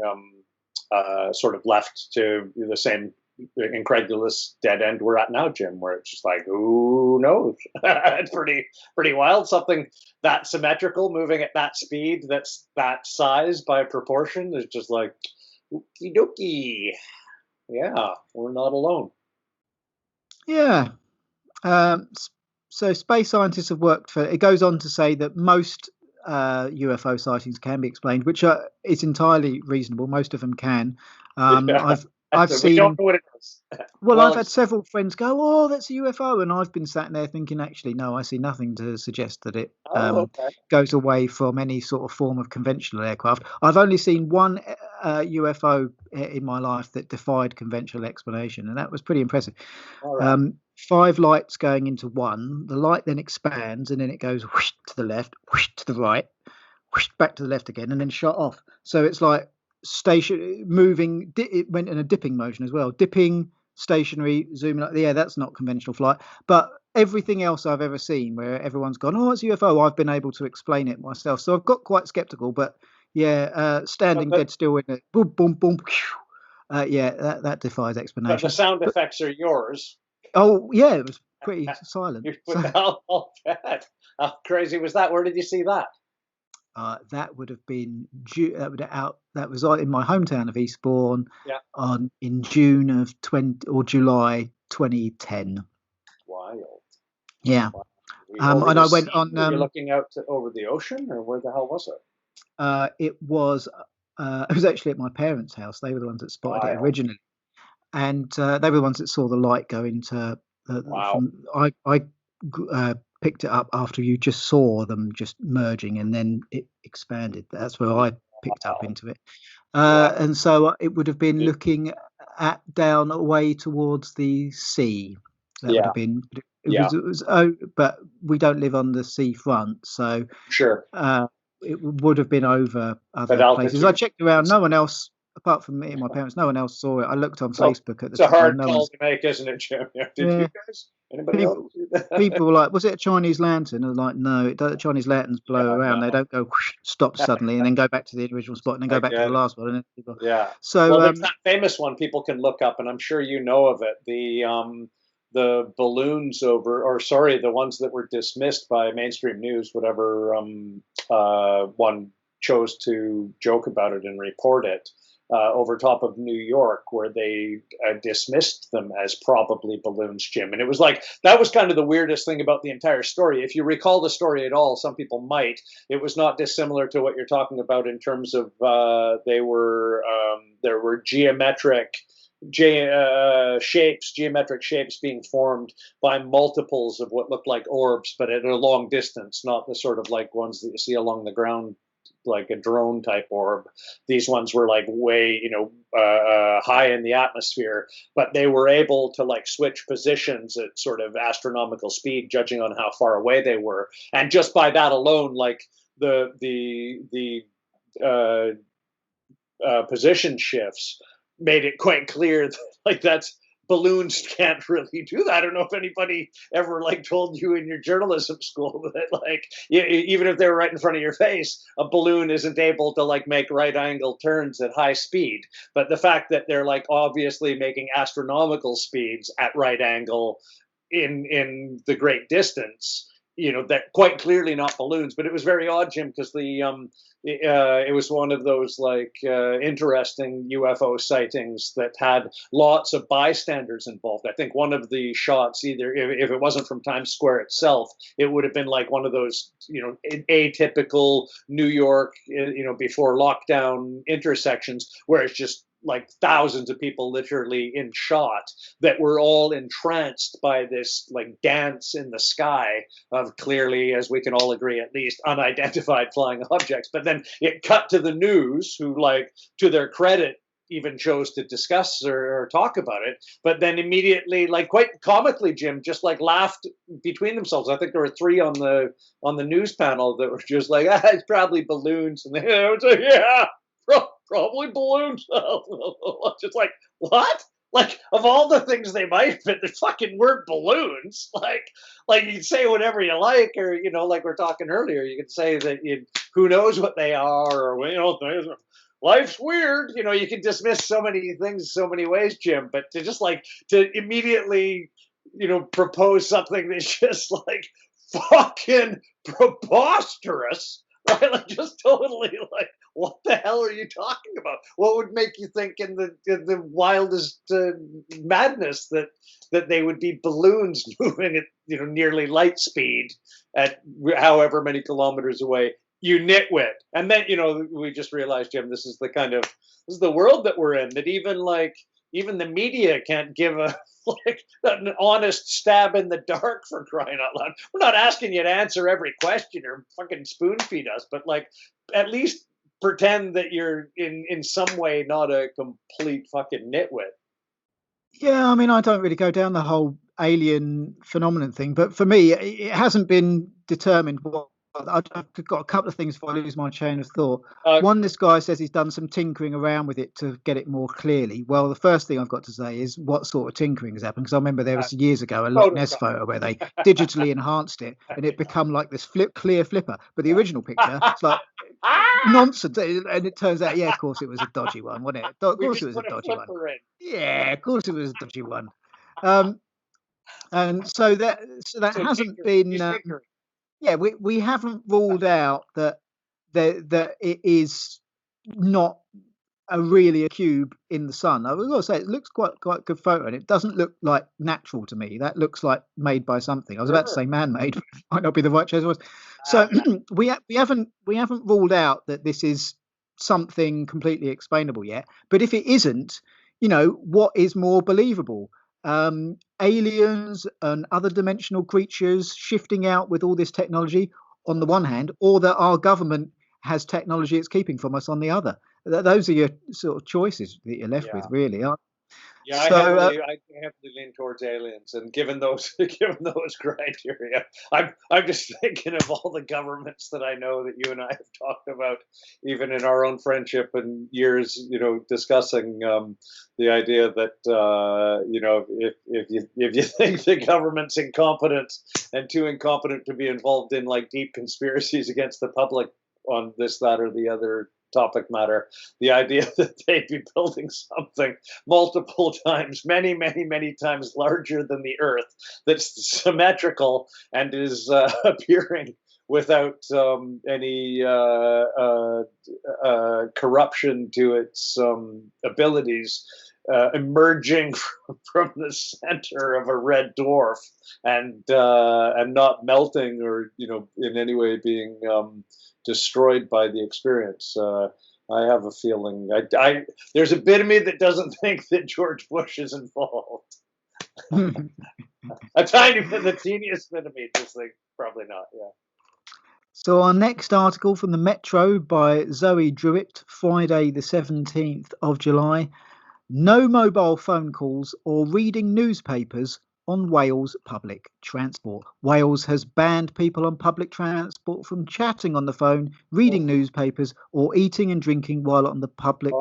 sort of left to the same incredulous dead end we're at now, Jim, where it's just like, who knows? It's pretty wild. Something that symmetrical, moving at that speed, that's that size by proportion, is just like, okie dokie. Yeah, we're not alone. Yeah. So space scientists have worked for... It goes on to say that most UFO sightings can be explained, which is entirely reasonable. Most of them can. I've seen... We don't know what it is. Well, I've had several friends go, "Oh, that's a UFO," and I've been sat there thinking, actually, no, I see nothing to suggest that it goes away from any sort of form of conventional aircraft. I've only seen one UFO in my life that defied conventional explanation, and that was pretty impressive. Right. 5 lights going into one. The light then expands, and then it goes whoosh to the left, whoosh to the right, whoosh back to the left again, and then shot off. So it's like moving. It went in a dipping motion as well. Dipping, stationary, zooming. That's not conventional flight. But everything else I've ever seen where everyone's gone, "Oh, it's a UFO," I've been able to explain it myself. So I've got quite skeptical. But standing dead still in it, boom, boom, boom. That defies explanation. But the sound effects are yours. Oh yeah, it was pretty silent. How crazy was that? Where did you see that? That would have been that was in my hometown of Eastbourne in June of July 2010. Wild. Yeah. Wow. And I went on. Were you looking out over the ocean, or where the hell was it? It was it was actually at my parents' house. They were the ones that spotted it Wild. originally, and they were the ones that saw the light go into. Wow. I picked it up after you just saw them just merging, and then it expanded. That's where I picked up Wow. into it. Wow. And so it would have been looking down away towards the sea. That would Yeah. have been. Yeah. It was. Oh, but we don't live on the seafront, so Sure. it would have been over At other places. I altitude. checked around. No one else, apart from me and my parents, no one else saw it. I looked on So Facebook at the it's a time. hard No call one's. to make, isn't it, Jim? Yeah. Did you Yeah, guys? Anybody else? people were like, "Was it a Chinese lantern?" I was like, "No, it does, Chinese lanterns blow Yeah. around. They No. don't go whoosh, stop suddenly and then go back to the original spot and then I go back to get the it. last one." And then people... Yeah. So Well, there's that famous one people can look up, and I'm sure you know of it. The balloons over, or sorry, the ones that were dismissed by mainstream news, whatever one chose to joke about it and report it, over top of New York, where they dismissed them as probably balloons, Jim. And it was like, that was kind of the weirdest thing about the entire story. If you recall the story at all, some people might, it was not dissimilar to what you're talking about in terms of there were geometric geometric shapes being formed by multiples of what looked like orbs, but at a long distance, not the sort of like ones that you see along the ground, like a drone type orb. These ones were like way, high in the atmosphere, but they were able to like switch positions at sort of astronomical speed, judging on how far away they were. And just by that alone, like the position shifts made it quite clear that like that's balloons can't really do that. I don't know if anybody ever like told you in your journalism school that like even if they were right in front of your face, a balloon isn't able to like make right angle turns at high speed. But the fact that they're like obviously making astronomical speeds at right angle in the great distance, that quite clearly not balloons. But it was very odd, Jim, because it was one of those like interesting UFO sightings that had lots of bystanders involved. I think one of the shots, either if it wasn't from Times Square itself, it would have been like one of those atypical New York before lockdown intersections where it's just like thousands of people literally in shot that were all entranced by this like dance in the sky of clearly, as we can all agree, at least unidentified flying objects. But then it cut to the news, who, like, to their credit, even chose to discuss or talk about it, but then immediately, like quite comically, Jim, just like laughed between themselves. I think there were three on the news panel that were just like, it's probably balloons, and they was like, yeah, probably balloons. Just like, what? Like, of all the things they might have been, the fucking weren't balloons. Like you can say whatever you like, or like we're talking earlier, you could say that who knows what they are, or life's weird. You can dismiss so many things so many ways, Jim. But to just like to immediately, propose something that's just like fucking preposterous, right? Like just totally like, what the hell are you talking about? What would make you think in the wildest madness that they would be balloons moving at nearly light speed at however many kilometers away? You nitwit. And then we just realized, Jim, this is the world that we're in. That even the media can't give a like an honest stab in the dark, for crying out loud. We're not asking you to answer every question or fucking spoon feed us, but like at least pretend that you're in some way not a complete fucking nitwit. Yeah, I mean, I don't really go down the whole alien phenomenon thing, but for me, it hasn't been determined what. I've got a couple of things before I lose my chain of thought. Uh, One, this guy says he's done some tinkering around with it to get it more clearly. Well, the first thing I've got to say is what sort of tinkering has happened? Because I remember there was years ago a Loch Ness photo where they digitally enhanced it and it become like this clear flipper. But the original picture, it's like nonsense. And it turns out, yeah, of course it was a dodgy one, wasn't it? Of course it was a dodgy one. Yeah, of course it was a dodgy one. And so that hasn't been. Yeah, we haven't ruled out that it is not really a cube in the sun. I was going to say it looks quite a good photo, and it doesn't look like natural to me. That looks like made by something. I was about to say man-made, might not be the right choice. So we haven't ruled out that this is something completely explainable yet. But if it isn't, what is more believable? Aliens and other dimensional creatures shifting out with all this technology on the one hand, or that our government has technology it's keeping from us on the other. Those are your sort of choices that you're left with, really, aren't Yeah, so? I heavily lean towards aliens, and given those given those criteria, I'm just thinking of all the governments that I know that you and I have talked about, even in our own friendship and years, discussing the idea that if you think the government's incompetent and too incompetent to be involved in like deep conspiracies against the public on this, that, or the other topic matter, the idea that they'd be building something multiple times, many, many, many times larger than the Earth, that's symmetrical and is appearing without any corruption to its abilities, emerging from the center of a red dwarf and not melting or in any way being destroyed by the experience. I have a feeling there's a bit of me that doesn't think that George Bush is involved. A tiny bit, the teeniest bit of me just think probably not. Yeah. So our next article from the Metro by Zoe Druitt, Friday the 17th of July. No mobile phone calls or reading newspapers on Wales public transport. Wales has banned people on public transport from chatting on the phone, reading newspapers, or eating and drinking while on the public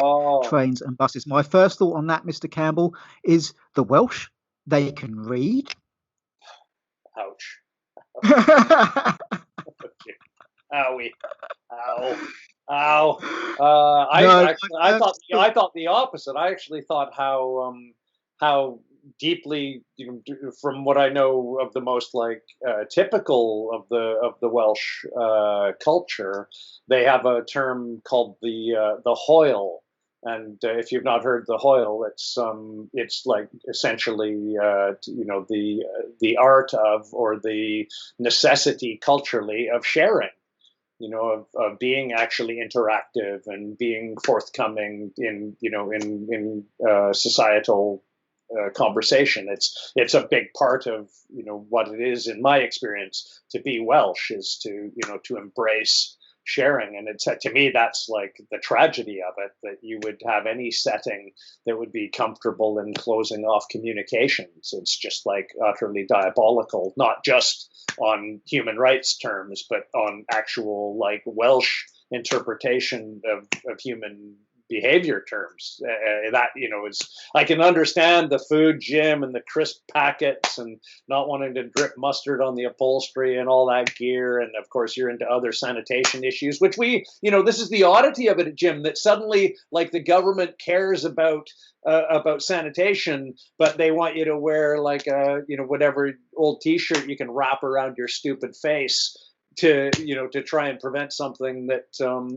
trains and buses. My first thought on that, Mr. Campbell, is the Welsh, they can read. Ouch. Owie. Ow. Ow. I thought the opposite. I actually thought how deeply, from what I know of the most typical of the Welsh culture, they have a term called the hoil. And if you've not heard the hoil, it's like essentially the art of, or the necessity culturally of sharing. Of being actually interactive and being forthcoming in societal conversation. It's a big part of what it is, in my experience, to be Welsh, is to embrace sharing. And it's, to me, that's like the tragedy of it, that you would have any setting that would be comfortable in closing off communications. It's just like utterly diabolical, not just on human rights terms, but on actual like Welsh interpretation of human behavior terms. That is, I can understand the food, Jim, and the crisp packets, and not wanting to drip mustard on the upholstery and all that gear. And of course, you're into other sanitation issues, which this is the oddity of it, Jim, that suddenly like the government cares about sanitation, but they want you to wear like whatever old T-shirt you can wrap around your stupid face to try and prevent something that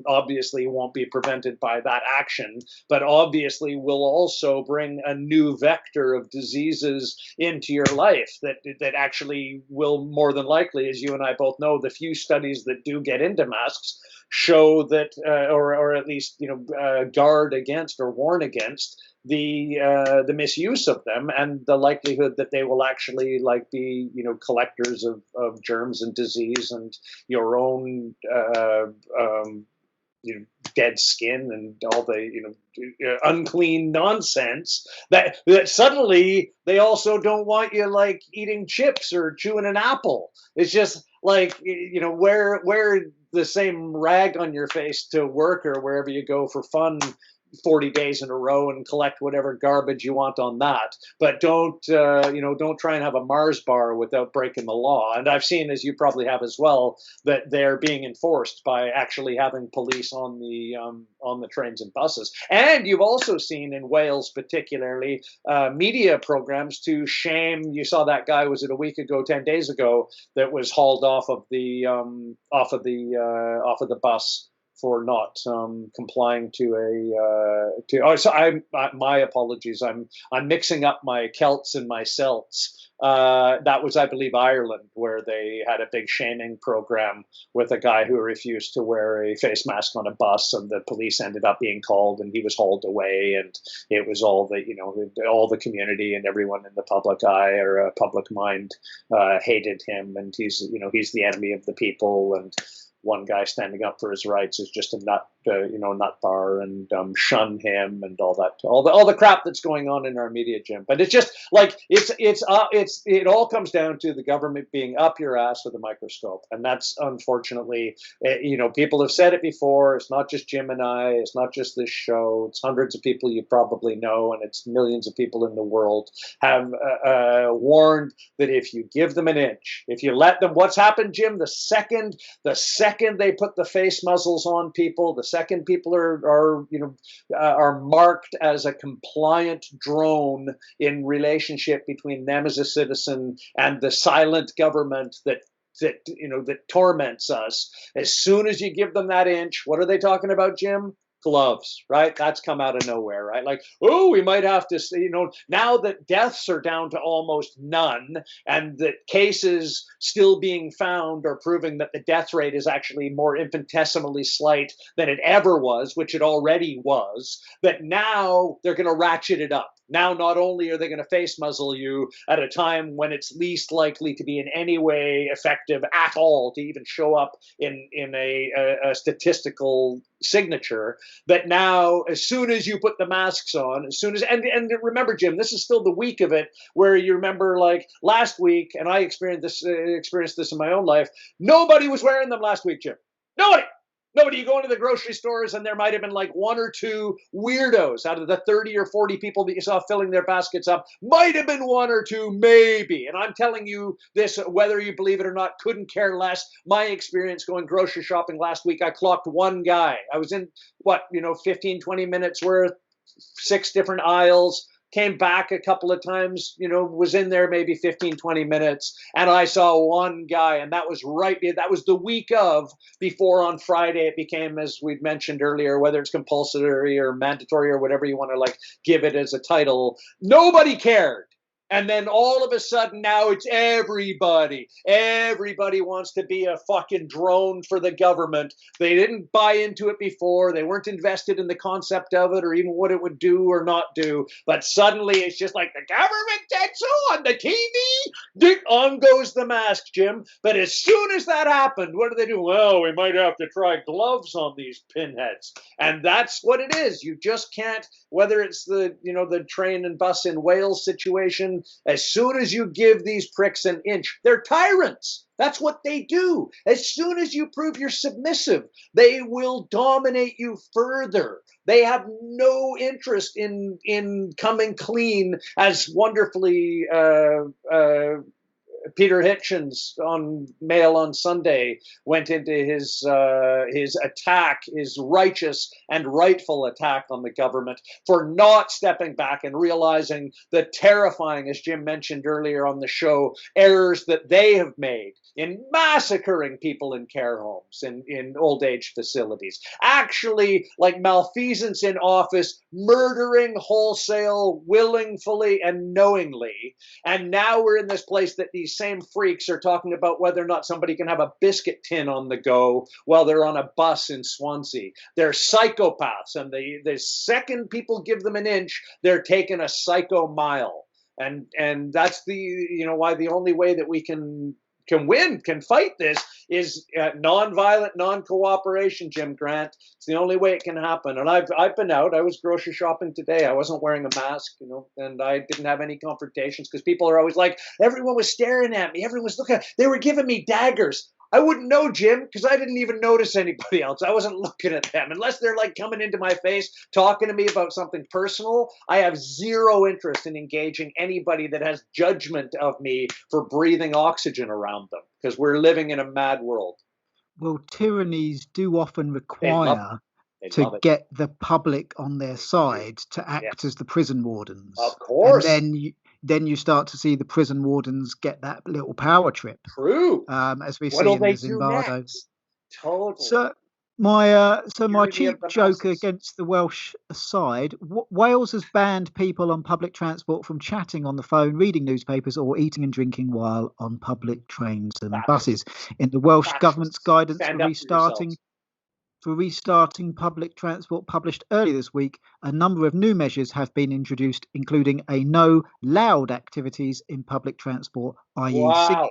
obviously won't be prevented by that action, but obviously will also bring a new vector of diseases into your life that actually will more than likely, as you and I both know, the few studies that do get into masks show that, or at least guard against or warn against the misuse of them, and the likelihood that they will actually be collectors of germs and disease and your own dead skin and all the unclean nonsense that suddenly they also don't want you like eating chips or chewing an apple. It's just like wear the same rag on your face to work or wherever you go for fun 40 days in a row and collect whatever garbage you want on that, but don't try and have a Mars bar without breaking the law. And I've seen, as you probably have as well, that they're being enforced by actually having police on the trains and buses. And you've also seen in Wales, particularly, media programs to shame. You saw that guy, was it a week ago, 10 days ago, that was hauled off of the bus for not complying to my apologies. I'm mixing up my Celts and my Celts. That was, I believe, Ireland, where they had a big shaming program with a guy who refused to wear a face mask on a bus, and the police ended up being called, and he was hauled away, and it was all all the community and everyone in the public eye or public mind hated him, and he's the enemy of the people, and one guy standing up for his rights is just a nut bar, and shun him, and all the crap that's going on in our media, Jim. But it's just like it all comes down to the government being up your ass with a microscope, and that's unfortunately, people have said it before. It's not just Jim and I. It's not just this show. It's hundreds of people you probably know, and it's millions of people in the world have warned that if you give them an inch, if you let them, what's happened, Jim? The second they put the face muzzles on people, the second people are marked as a compliant drone in relationship between them as a citizen and the silent government that torments us. As soon as you give them that inch, what are they talking about, Jim? Gloves, right? That's come out of nowhere, right? Like, oh, we might have to, now that deaths are down to almost none, and that cases still being found are proving that the death rate is actually more infinitesimally slight than it ever was, which it already was, that now they're going to ratchet it up. Now, not only are they going to face muzzle you at a time when it's least likely to be in any way effective at all to even show up in a statistical signature, that now, as soon as you put the masks on, and remember, Jim, this is still the week of it, where you remember, like last week, and I experienced this in my own life, nobody was wearing them last week, Jim. Nobody. You go into the grocery stores and there might have been like one or two weirdos out of the 30 or 40 people that you saw filling their baskets up. Might have been one or two, maybe. And I'm telling you this, whether you believe it or not, couldn't care less. My experience going grocery shopping last week, I clocked one guy. I was in, 15, 20 minutes worth, 6 different aisles. Came back a couple of times, was in there maybe 15, 20 minutes, and I saw one guy, and that was the week of, before on Friday it became, as we'd mentioned earlier, whether it's compulsory or mandatory or whatever you want to give it as a title, nobody cared. And then all of a sudden now it's everybody. Everybody wants to be a fucking drone for the government. They didn't buy into it before. They weren't invested in the concept of it or even what it would do or not do. But suddenly it's just like the government said so on the TV. On goes the mask, Jim. But as soon as that happened, what do they do? Well, we might have to try gloves on these pinheads. And that's what it is. You just can't, whether it's the train and bus in Wales situation, as soon as you give these pricks an inch, they're tyrants. That's what they do. As soon as you prove you're submissive, they will dominate you further. They have no interest in coming clean, as wonderfully Peter Hitchens on Mail on Sunday went into his attack, his righteous and rightful attack on the government for not stepping back and realizing the terrifying, as Jim mentioned earlier on the show, errors that they have made in massacring people in care homes and in old age facilities, actually like malfeasance in office, murdering wholesale, willingly and knowingly. And now we're in this place that these same freaks are talking about whether or not somebody can have a biscuit tin on the go while they're on a bus in Swansea. They're psychopaths, and the second people give them an inch, they're taking a psycho mile. And that's why the only way that we can fight this is nonviolent, non-cooperation, Jim Grant. It's the only way it can happen. And I've been out. I was grocery shopping today. I wasn't wearing a mask, and I didn't have any confrontations because people are always like, everyone was staring at me. Everyone was looking. They were giving me daggers. I wouldn't know, Jim, because I didn't even notice anybody else. I wasn't looking at them. Unless they're coming into my face, talking to me about something personal, I have zero interest in engaging anybody that has judgment of me for breathing oxygen around them, because we're living in a mad world. Well, tyrannies do often require to get the public on their side to act as the prison wardens. Of course. And then you start to see the prison wardens get that little power trip. True. As we see in the Zimbardo. Totally. My Tyranny cheap of the joke masses. against the Welsh aside, Wales has banned people on public transport from chatting on the phone, reading newspapers, or eating and drinking while on public trains and buses. Fascists. In the Welsh government's Fascists. guidance Stand up for yourselves. for restarting public transport published earlier this week, a number of new measures have been introduced, including a no loud activities in public transport, i.e., singing. Wow.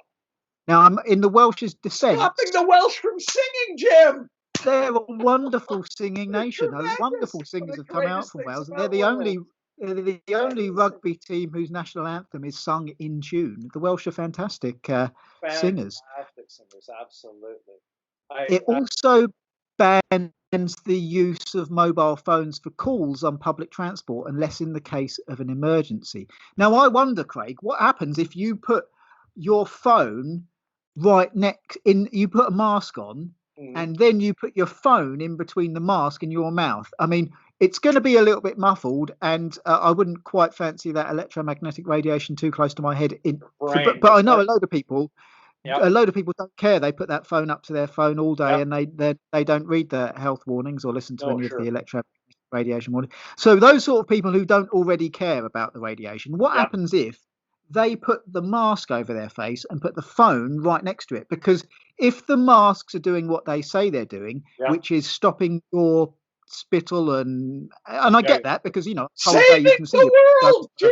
Now, I'm in the Welsh's defence. Stopping the Welsh from singing, Jim. They're a wonderful singing They're nation. tremendous. Wonderful One of singers the have come out greatest from things Wales, and about Wales. they're the only rugby team whose national anthem is sung in tune. The Welsh are fantastic singers. Fantastic singers, absolutely. It also bans the use of mobile phones for calls on public transport unless in the case of an emergency. Now, I wonder, Craig, what happens if you put your phone right next in, you put a mask on, and then you put your phone in between the mask and your mouth? I mean, it's going to be a little bit muffled, and I wouldn't quite fancy that electromagnetic radiation too close to my head. But I know a load of people. Yep. A load of people don't care. They put that phone up to their phone all day, Yep. and they don't read the health warnings or listen to any sure. of the electromagnetic radiation warnings. So those sort of people who don't already care about the radiation, what happens if they put the mask over their face and put the phone right next to it? Because if the masks are doing what they say they're doing, which is stopping your spittle, and I get that, because whole day you can see the world, Jim.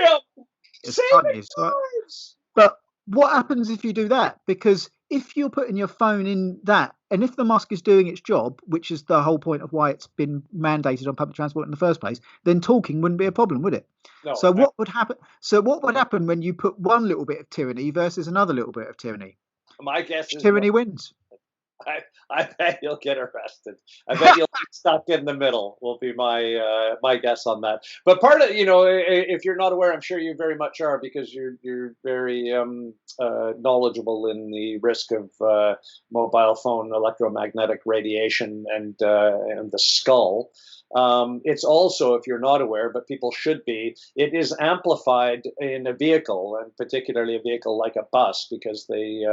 Saving lives. But what happens if you do that? Because if you're putting your phone in that, and if the mask is doing its job, which is the whole point of why it's been mandated on public transport in the first place, then talking wouldn't be a problem, would it? No. So what would happen? So what would happen when you put one little bit of tyranny versus another little bit of tyranny? My guess is tyranny wins. I bet you'll get arrested. I bet you'll be stuck in the middle. Will be my guess on that. But part of if you're not aware, I'm sure you very much are, because you're very knowledgeable in the risk of mobile phone electromagnetic radiation and the skull. It's also, if you're not aware, but people should be, it is amplified in a vehicle, and particularly a vehicle like a bus, because they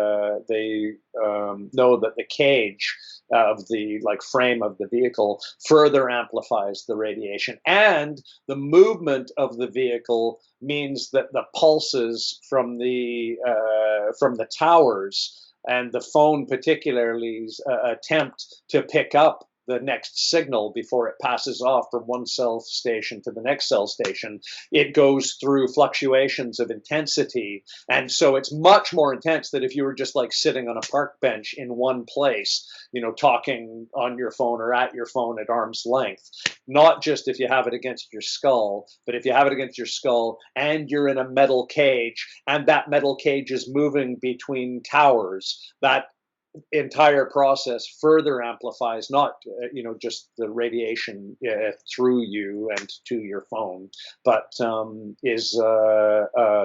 know that the cage of the frame of the vehicle further amplifies the radiation, and the movement of the vehicle means that the pulses from the towers and the phone particularly attempt to pick up the next signal before it passes off from one cell station to the next cell station. It goes through fluctuations of intensity. And so it's much more intense than if you were just sitting on a park bench in one place, talking on your phone or at your phone at arm's length. Not just if you have it against your skull, but if you have it against your skull and you're in a metal cage, and that metal cage is moving between towers, that entire process further amplifies not just the radiation through you and to your phone, but is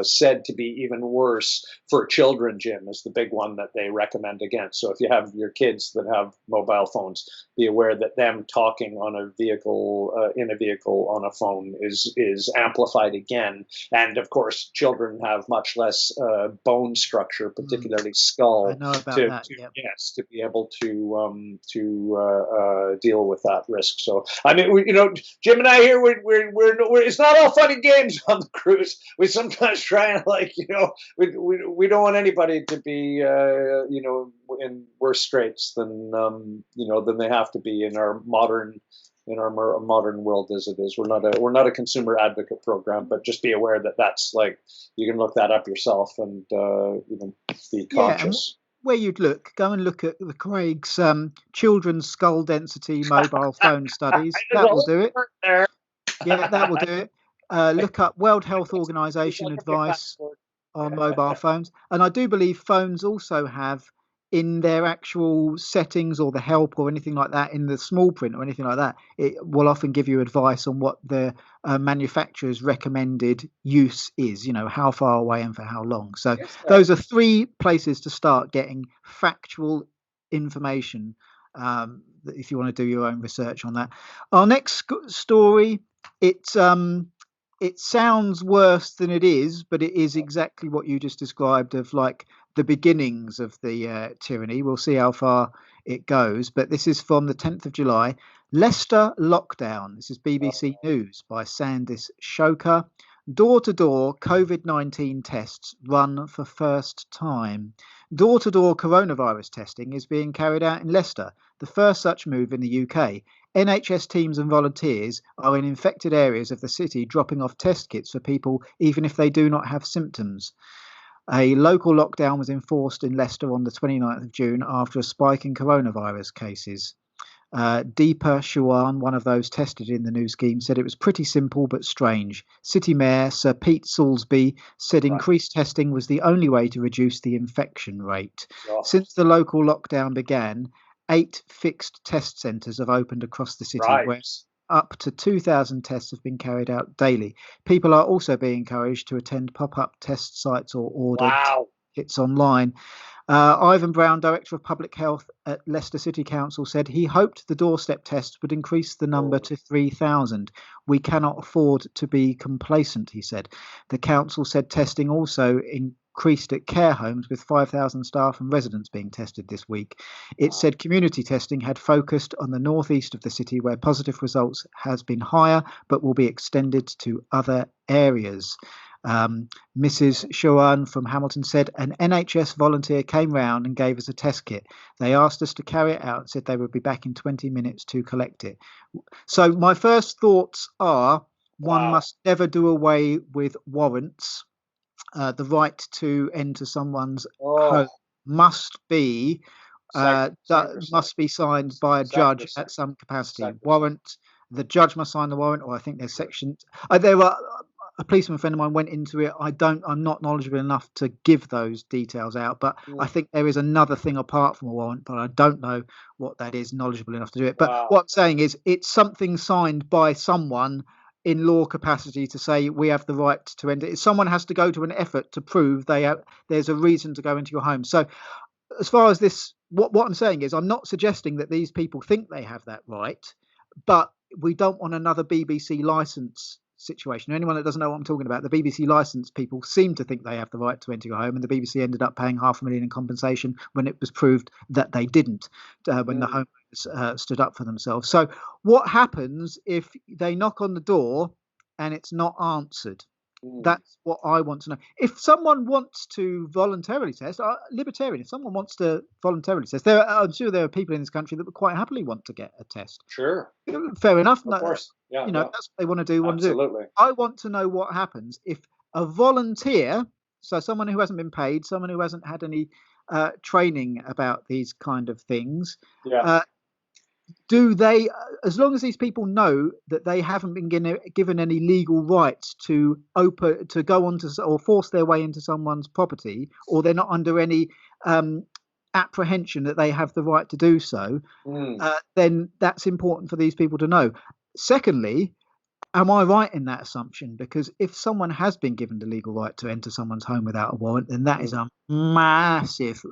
said to be even worse for children, Jim, is the big one that they recommend against. So if you have your kids that have mobile phones, be aware that them talking on a vehicle in a vehicle on a phone is amplified again. And of course, children have much less bone structure, particularly skull, I know about that. Yes, to be able to deal with that risk. So I mean, Jim and I here, we're it's not all fun and games on the cruise. We sometimes try and we don't want anybody to be in worse straits than than they have to be in our modern world as it is. We're not a consumer advocate program, but just be aware that that's you can look that up yourself and be conscious. Where you'd go and look at the Craig's children's skull density mobile phone studies. That will do it. Yeah, that will do it. Look up World Health Organization advice on mobile phones. And I do believe phones also have in their actual settings or the help or anything like that, in the small print or anything like that, it will often give you advice on what the manufacturer's recommended use is, how far away and for how long. So those are 3 places to start getting factual information if you want to do your own research on that. Our next story, it sounds worse than it is, but it is exactly what you just described of the beginnings of the tyranny. We'll see how far it goes. But this is from the 10th of July. Leicester lockdown. This is BBC News by Sandis Shoka. Door-to-door COVID-19 tests run for first time. Door-to-door coronavirus testing is being carried out in Leicester, the first such move in the UK. NHS teams and volunteers are in infected areas of the city dropping off test kits for people even if they do not have symptoms. A local lockdown was enforced in Leicester on the 29th of June after a spike in coronavirus cases. Deepa Chouhan, one of those tested in the new scheme, said it was pretty simple but strange. City Mayor Sir Pete Soulsby said increased testing was the only way to reduce the infection rate. Since the local lockdown began, 8 fixed test centres have opened across the city where up to 2,000 tests have been carried out daily. People are also being encouraged to attend pop-up test sites or order kits online. Ivan Brown, Director of Public Health at Leicester City Council, said he hoped the doorstep tests would increase the number to 3,000. We cannot afford to be complacent, he said. The council said testing also increased at care homes, with 5,000 staff and residents being tested this week. It said community testing had focused on the northeast of the city, where positive results has been higher, but will be extended to other areas. Mrs. Chouhan from Hamilton said an NHS volunteer came round and gave us a test kit. They asked us to carry it out and said they would be back in 20 minutes to collect it. So my first thoughts are one must never do away with warrants. The right to enter someone's home must be must be signed by a judge at some capacity. Warrant, the judge must sign the warrant, or I think there's sections. There were a policeman friend of mine went into it. I'm not knowledgeable enough to give those details out, but I think there is another thing apart from a warrant, but I don't know what that is, knowledgeable enough to do it. But what I'm saying is it's something signed by someone in law capacity to say we have the right to enter. Someone has to go to an effort to prove there's a reason to go into your home. So as far as this, what I'm saying is I'm not suggesting that these people think they have that right, but we don't want another BBC licence situation. Anyone that doesn't know what I'm talking about, the BBC licence people seem to think they have the right to enter your home, and the BBC ended up paying $500,000 in compensation when it was proved that they didn't, when the homeowners stood up for themselves. So what happens if they knock on the door and it's not answered? That's what I want to know. If someone wants to voluntarily test, libertarian, if someone wants to voluntarily test, I'm sure there are people in this country that would quite happily want to get a test. Sure. Fair enough. Of course. Yeah, that's what they want to do. Absolutely. I want to know what happens if a volunteer, so someone who hasn't been paid, someone who hasn't had any training about these kind of things, do they, as long as these people know that they haven't been given any legal rights to go onto or force their way into someone's property, or they're not under any apprehension that they have the right to do so, then that's important for these people to know. Secondly, am I right in that assumption? Because if someone has been given the legal right to enter someone's home without a warrant, then that is a massive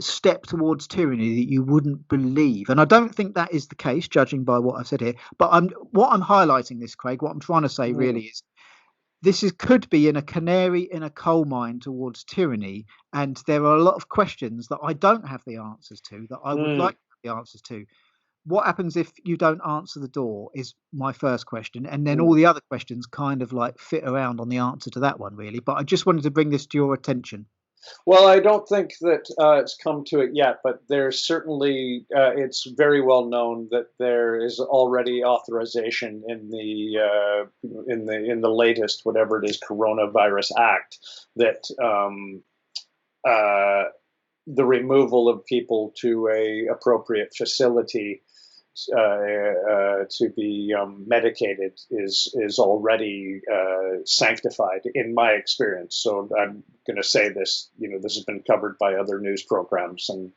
step towards tyranny that you wouldn't believe. And I don't think that is the case, judging by what I've said here. But what I'm highlighting this, Craig, what I'm trying to say really is this could be in a canary in a coal mine towards tyranny. And there are a lot of questions that I don't have the answers to, that I would like the answers to. What happens if you don't answer the door is my first question. And then all the other questions kind of fit around on the answer to that one, really. But I just wanted to bring this to your attention. Well, I don't think that it's come to it yet, but there's certainly it's very well known that there is already authorization in the latest, whatever it is, Coronavirus Act, that the removal of people to a appropriate facility to be medicated is already sanctified in my experience. So I'm going to say this, this has been covered by other news programs, and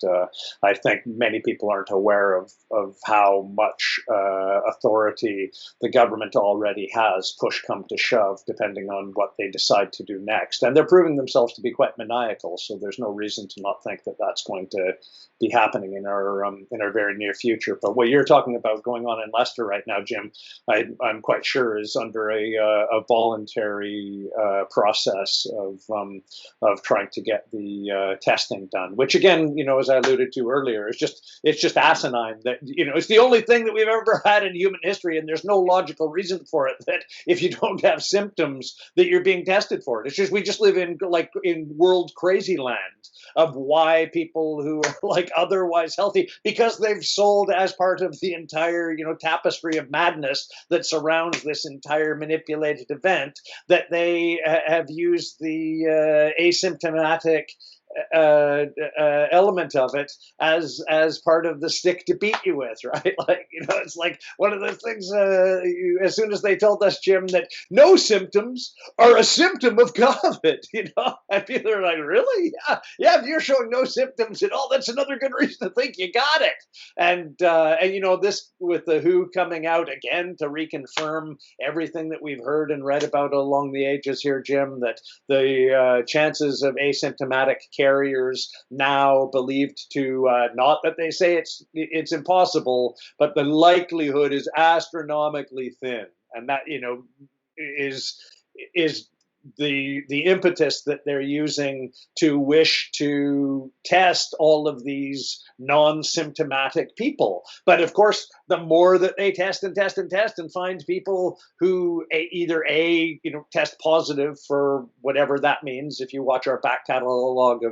I think many people aren't aware of how much authority the government already has, push come to shove, depending on what they decide to do next. And they're proving themselves to be quite maniacal, so there's no reason to not think that that's going to be happening in our very near future. But what you're we're talking about going on in Leicester right now, Jim, I'm quite sure is under a voluntary process of trying to get the testing done. Which again, as I alluded to earlier, it's just asinine that it's the only thing that we've ever had in human history, and there's no logical reason for it that if you don't have symptoms that you're being tested for it. It's just we just live in world crazy land of why people who are like otherwise healthy, because they've sold as part of the entire tapestry of madness that surrounds this entire manipulated event, that they have used the asymptomatic element of it as part of the stick to beat you with, right? Like, it's like one of the things, as soon as they told us, Jim, that no symptoms are a symptom of COVID, and people are like, really? Yeah, if you're showing no symptoms at all, that's another good reason to think you got it. And this with the WHO coming out again to reconfirm everything that we've heard and read about along the ages here, Jim, that the chances of asymptomatic carriers now believed to not that they say it's impossible, but the likelihood is astronomically thin, and that is the impetus that they're using to wish to test all of these non-symptomatic people. But of course, the more that they test and test and test and find people who either test positive for whatever that means. If you watch our back catalog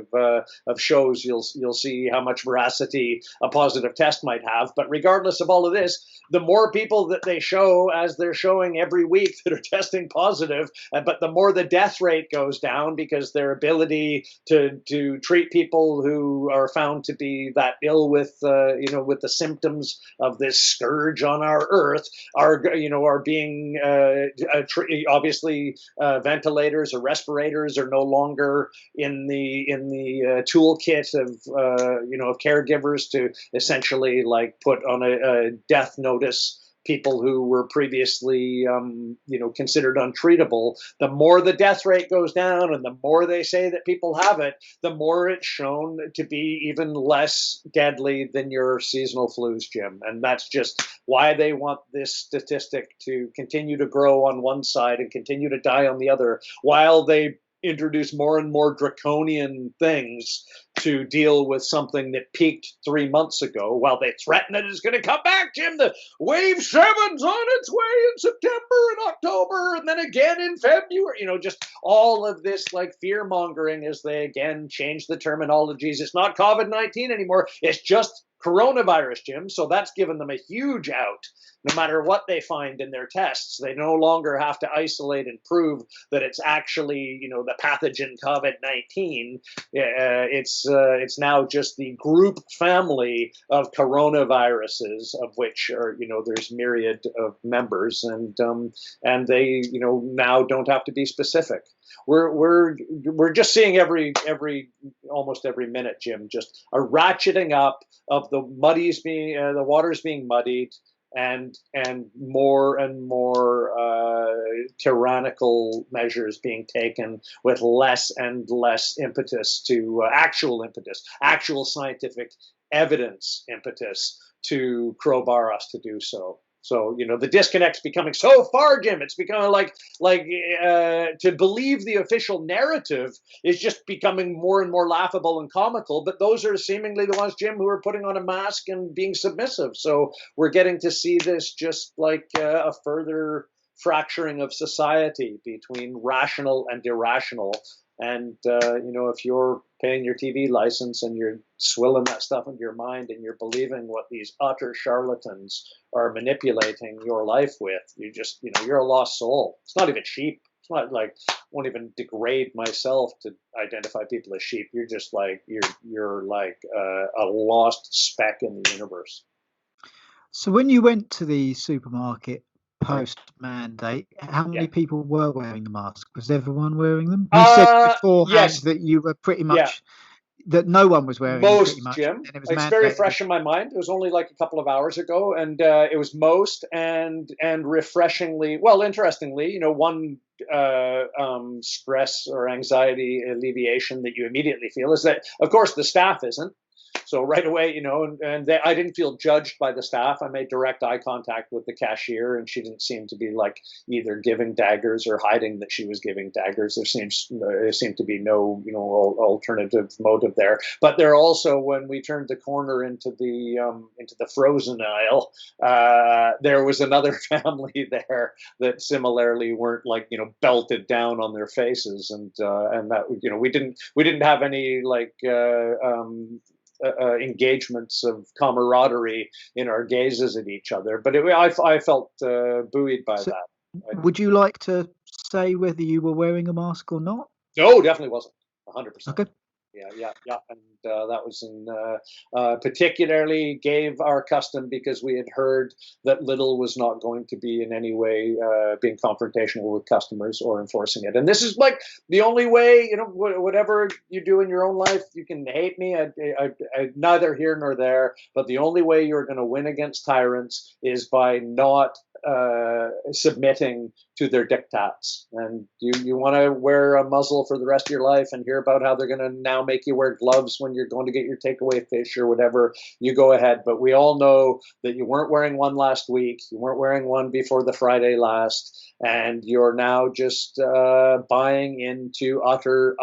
of shows, you'll see how much veracity a positive test might have. But regardless of all of this, the more people that they show, as they're showing every week, that are testing positive, but the more the death rate goes down, because their ability to treat people who are found to be that ill with with the symptoms of this scourge on our earth are being obviously ventilators or respirators are no longer in the toolkit of caregivers to essentially like put on a death notice people who were previously, considered untreatable. The more the death rate goes down and the more they say that people have it, the more it's shown to be even less deadly than your seasonal flus, Jim. And that's just why they want this statistic to continue to grow on one side and continue to die on the other, while they introduce more and more draconian things to deal with something that peaked 3 months ago, while they threaten that it's going to come back, Jim. The wave 7's on its way in September and October, and then again in February. Just all of this like fear mongering as they again change the terminologies. It's not COVID-19 anymore. It's just coronavirus, Jim. So that's given them a huge out. No matter what they find in their tests, they no longer have to isolate and prove that it's actually, the pathogen COVID-19. It's now just the group family of coronaviruses, of which are, there's myriad of members, and they, now don't have to be specific. We're just seeing almost every minute, Jim, just a ratcheting up of the waters being muddied, and more tyrannical measures being taken with less and less impetus to actual scientific evidence impetus to crowbar us to do so. So, the disconnect's becoming so far, Jim. It's becoming like to believe the official narrative is just becoming more and more laughable and comical. But those are seemingly the ones, Jim, who are putting on a mask and being submissive. So we're getting to see this just like a further fracturing of society between rational and irrational. And, if you're paying your TV license and you're swilling that stuff into your mind and you're believing what these utter charlatans are manipulating your life with, you're a lost soul. It's not even sheep. It's not like, I won't even degrade myself to identify people as sheep. You're just like, you're like a lost speck in the universe. So when you went to the supermarket post-mandate, how many people were wearing the mask? Was everyone wearing them? You said beforehand that you were pretty much, that no one was wearing them pretty much. Jim. And it was it's very fresh in my mind. It was only like a couple of hours ago, and it was most and refreshingly, well, interestingly, one stress or anxiety alleviation that you immediately feel is that, of course, the staff isn't. So right away, I didn't feel judged by the staff. I made direct eye contact with the cashier, and she didn't seem to be like either giving daggers or hiding that she was giving daggers. There seemed to be no, alternative motive there. But there also, when we turned the corner into the frozen aisle, there was another family there that similarly weren't like belted down on their faces, and that we didn't have any like engagements of camaraderie in our gazes at each other, but I felt buoyed by So that. would you like to say whether you were wearing a mask or not? No, definitely wasn't. 100%. Okay. Yeah. And that was particularly gave our custom because we had heard that Lidl was not going to be in any way being confrontational with customers or enforcing it. And this is like the only way, whatever you do in your own life, you can hate me. I neither here nor there. But the only way you're going to win against tyrants is by not submitting to their diktats. And you want to wear a muzzle for the rest of your life and hear about how they're going to now make you wear gloves when you're going to get your takeaway fish or whatever, you go ahead. But we all know that you weren't wearing one last week, you weren't wearing one before the Friday last, and you're now just buying into utter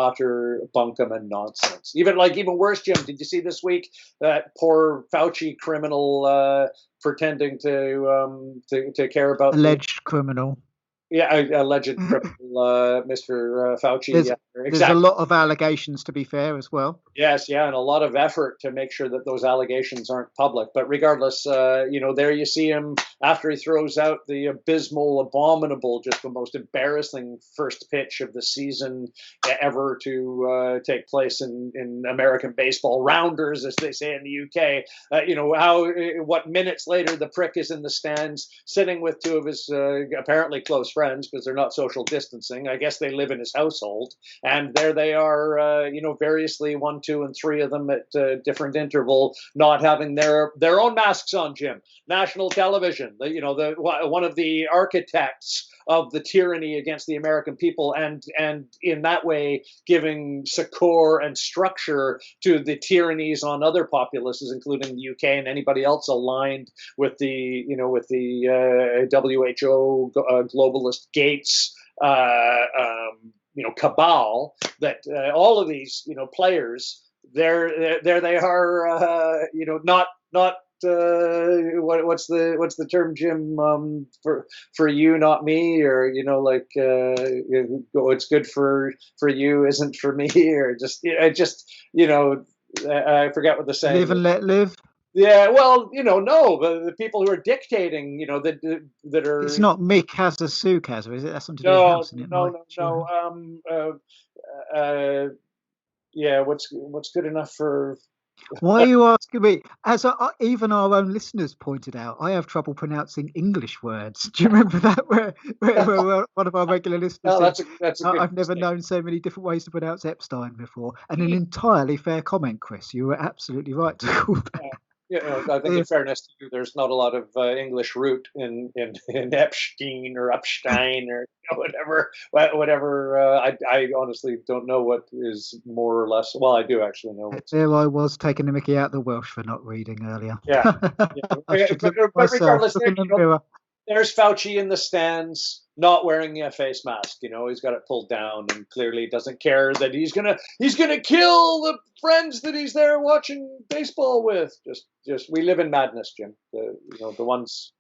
bunkum and nonsense. Even worse, Jim, did you see this week that poor Fauci criminal pretending to care about alleged criminal? Yeah, alleged criminal, Mr. Fauci. There's, Yeah, there's exactly. a lot of allegations, to be fair, as well. Yes, yeah, and a lot of effort to make sure that those allegations aren't public. But regardless, there you see him after he throws out the abysmal, abominable, just the most embarrassing first pitch of the season ever to take place in American baseball, rounders, as they say in the UK. What minutes later the prick is in the stands sitting with two of his apparently close friends, because they're not social distancing. I guess they live in his household, and there they are, variously 1, 2, and 3 of them at different interval, not having their own masks on. Jim, national television, one of the architects of the tyranny against the American people, and in that way giving succour and structure to the tyrannies on other populaces, including the UK and anybody else aligned with the WHO globalist Gates cabal. That all of these players, there they are, not what's the term, Jim, for you, not me, or it's good for you isn't for me, or I forget what the saying Live and let live. Yeah, well, no, the people who are dictating, that are. It's not Mick has a Sukaz, is it? That's something to do with house, isn't it? No. Yeah, what's good enough for? Why are you asking me? As even our own listeners pointed out, I have trouble pronouncing English words. Do you remember that? Where one of our regular listeners said, that's I've never known so many different ways to pronounce Epstein before. And an entirely fair comment, Chris. You were absolutely right to call that. I think in fairness to you, there's not a lot of English root in Epstein or Epstein or whatever. I honestly don't know what is more or less. Well, I do actually know. There I was taking the mickey out the Welsh for not reading earlier. Yeah. But regardless, there's Fauci in the stands, not wearing a face mask. He's got it pulled down and clearly doesn't care that he's gonna kill the friends that he's there watching baseball with. Just we live in madness, Jim. The ones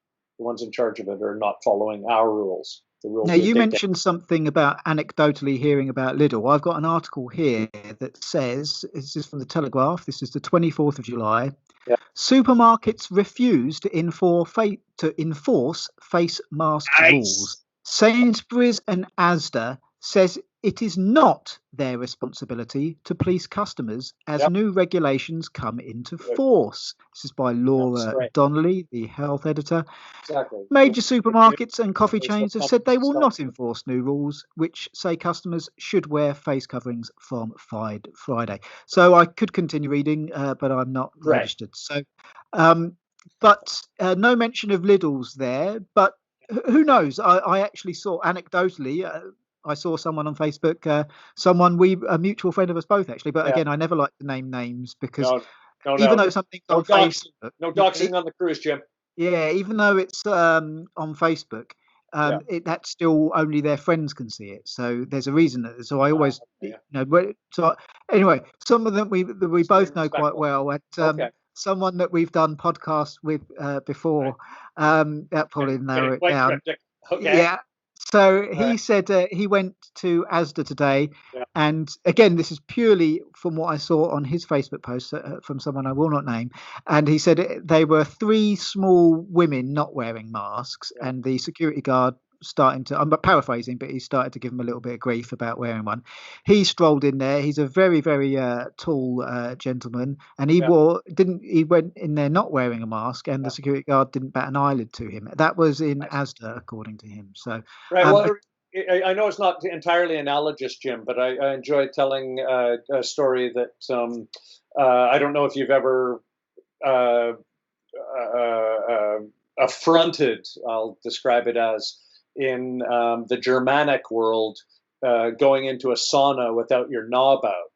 in charge of it are not following our rules. The rules. Now, you mentioned something about anecdotally hearing about Lidl. I've got an article here that says, this is from the Telegraph, this is the 24th of July. Yeah. Supermarkets refuse to enforce face mask rules. Sainsbury's and Asda says it is not their responsibility to police customers as new regulations come into force. This is by Laura Donnelly, the health editor. Exactly. Major supermarkets and coffee chains have said they will not enforce new rules which say customers should wear face coverings from Friday. So I could continue reading, but I'm not registered. So, but no mention of Lidl's there. But who knows? I actually saw anecdotally. I saw someone on Facebook, a mutual friend of us both, actually. But again, I never like to name names because No, even no. though something's No on doxing. Facebook. No doxing on the cruise, Jim. Yeah, even though it's on Facebook, Yeah. that's still only their friends can see it. So there's a reason that. So I always, Yeah. So anyway, some of them we Stay both know quite respectful. well. And Okay. someone that we've done podcasts with before, that probably narrow Getting it quite down. cryptic. Okay. Yeah. So All he right. said he went to Asda today, Yeah. and again, this is purely from what I saw on his Facebook post from someone I will not name. And he said they were three small women not wearing masks, Yeah. and the security guard starting to, I'm paraphrasing, but he started to give him a little bit of grief about wearing one. He strolled in there. He's a very, very tall gentleman, and Yeah. he went in there not wearing a mask, and the Yeah. security guard didn't bat an eyelid to him. That was in Nice. Asda, according to him. So, Right. um, Well, I know it's not entirely analogous, Jim, but I enjoy telling a story that I don't know if you've ever uh, affronted, I'll describe it as, in the Germanic world, going into a sauna without your knob out.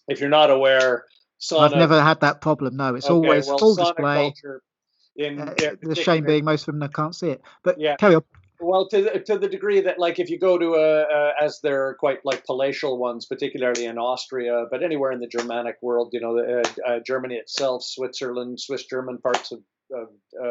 If you're not aware, I've sauna. never had that problem. No, it's Okay, always well, full sauna display. culture in The shame particular. being most of them can't see it. But Yeah. carry on. Well, to the degree that, like, if you go to as they're quite like palatial ones, particularly in Austria, but anywhere in the Germanic world, Germany itself, Switzerland, Swiss German parts of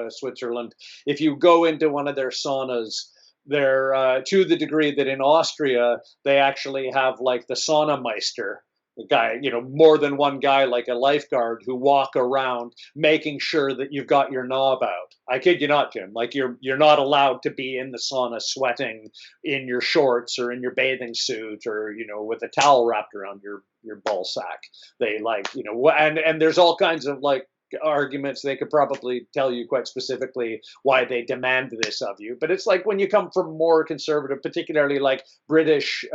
Switzerland. If you go into one of their saunas, they're to the degree that in Austria they actually have like the sauna meister, the guy, more than one guy, like a lifeguard, who walk around making sure that you've got your knob out. I kid you not, Jim. Like, you're not allowed to be in the sauna sweating in your shorts or in your bathing suit, or with a towel wrapped around your ball sack. They, like, and there's all kinds of like arguments. They could probably tell you quite specifically why they demand this of you. But it's like, when you come from more conservative, particularly like British,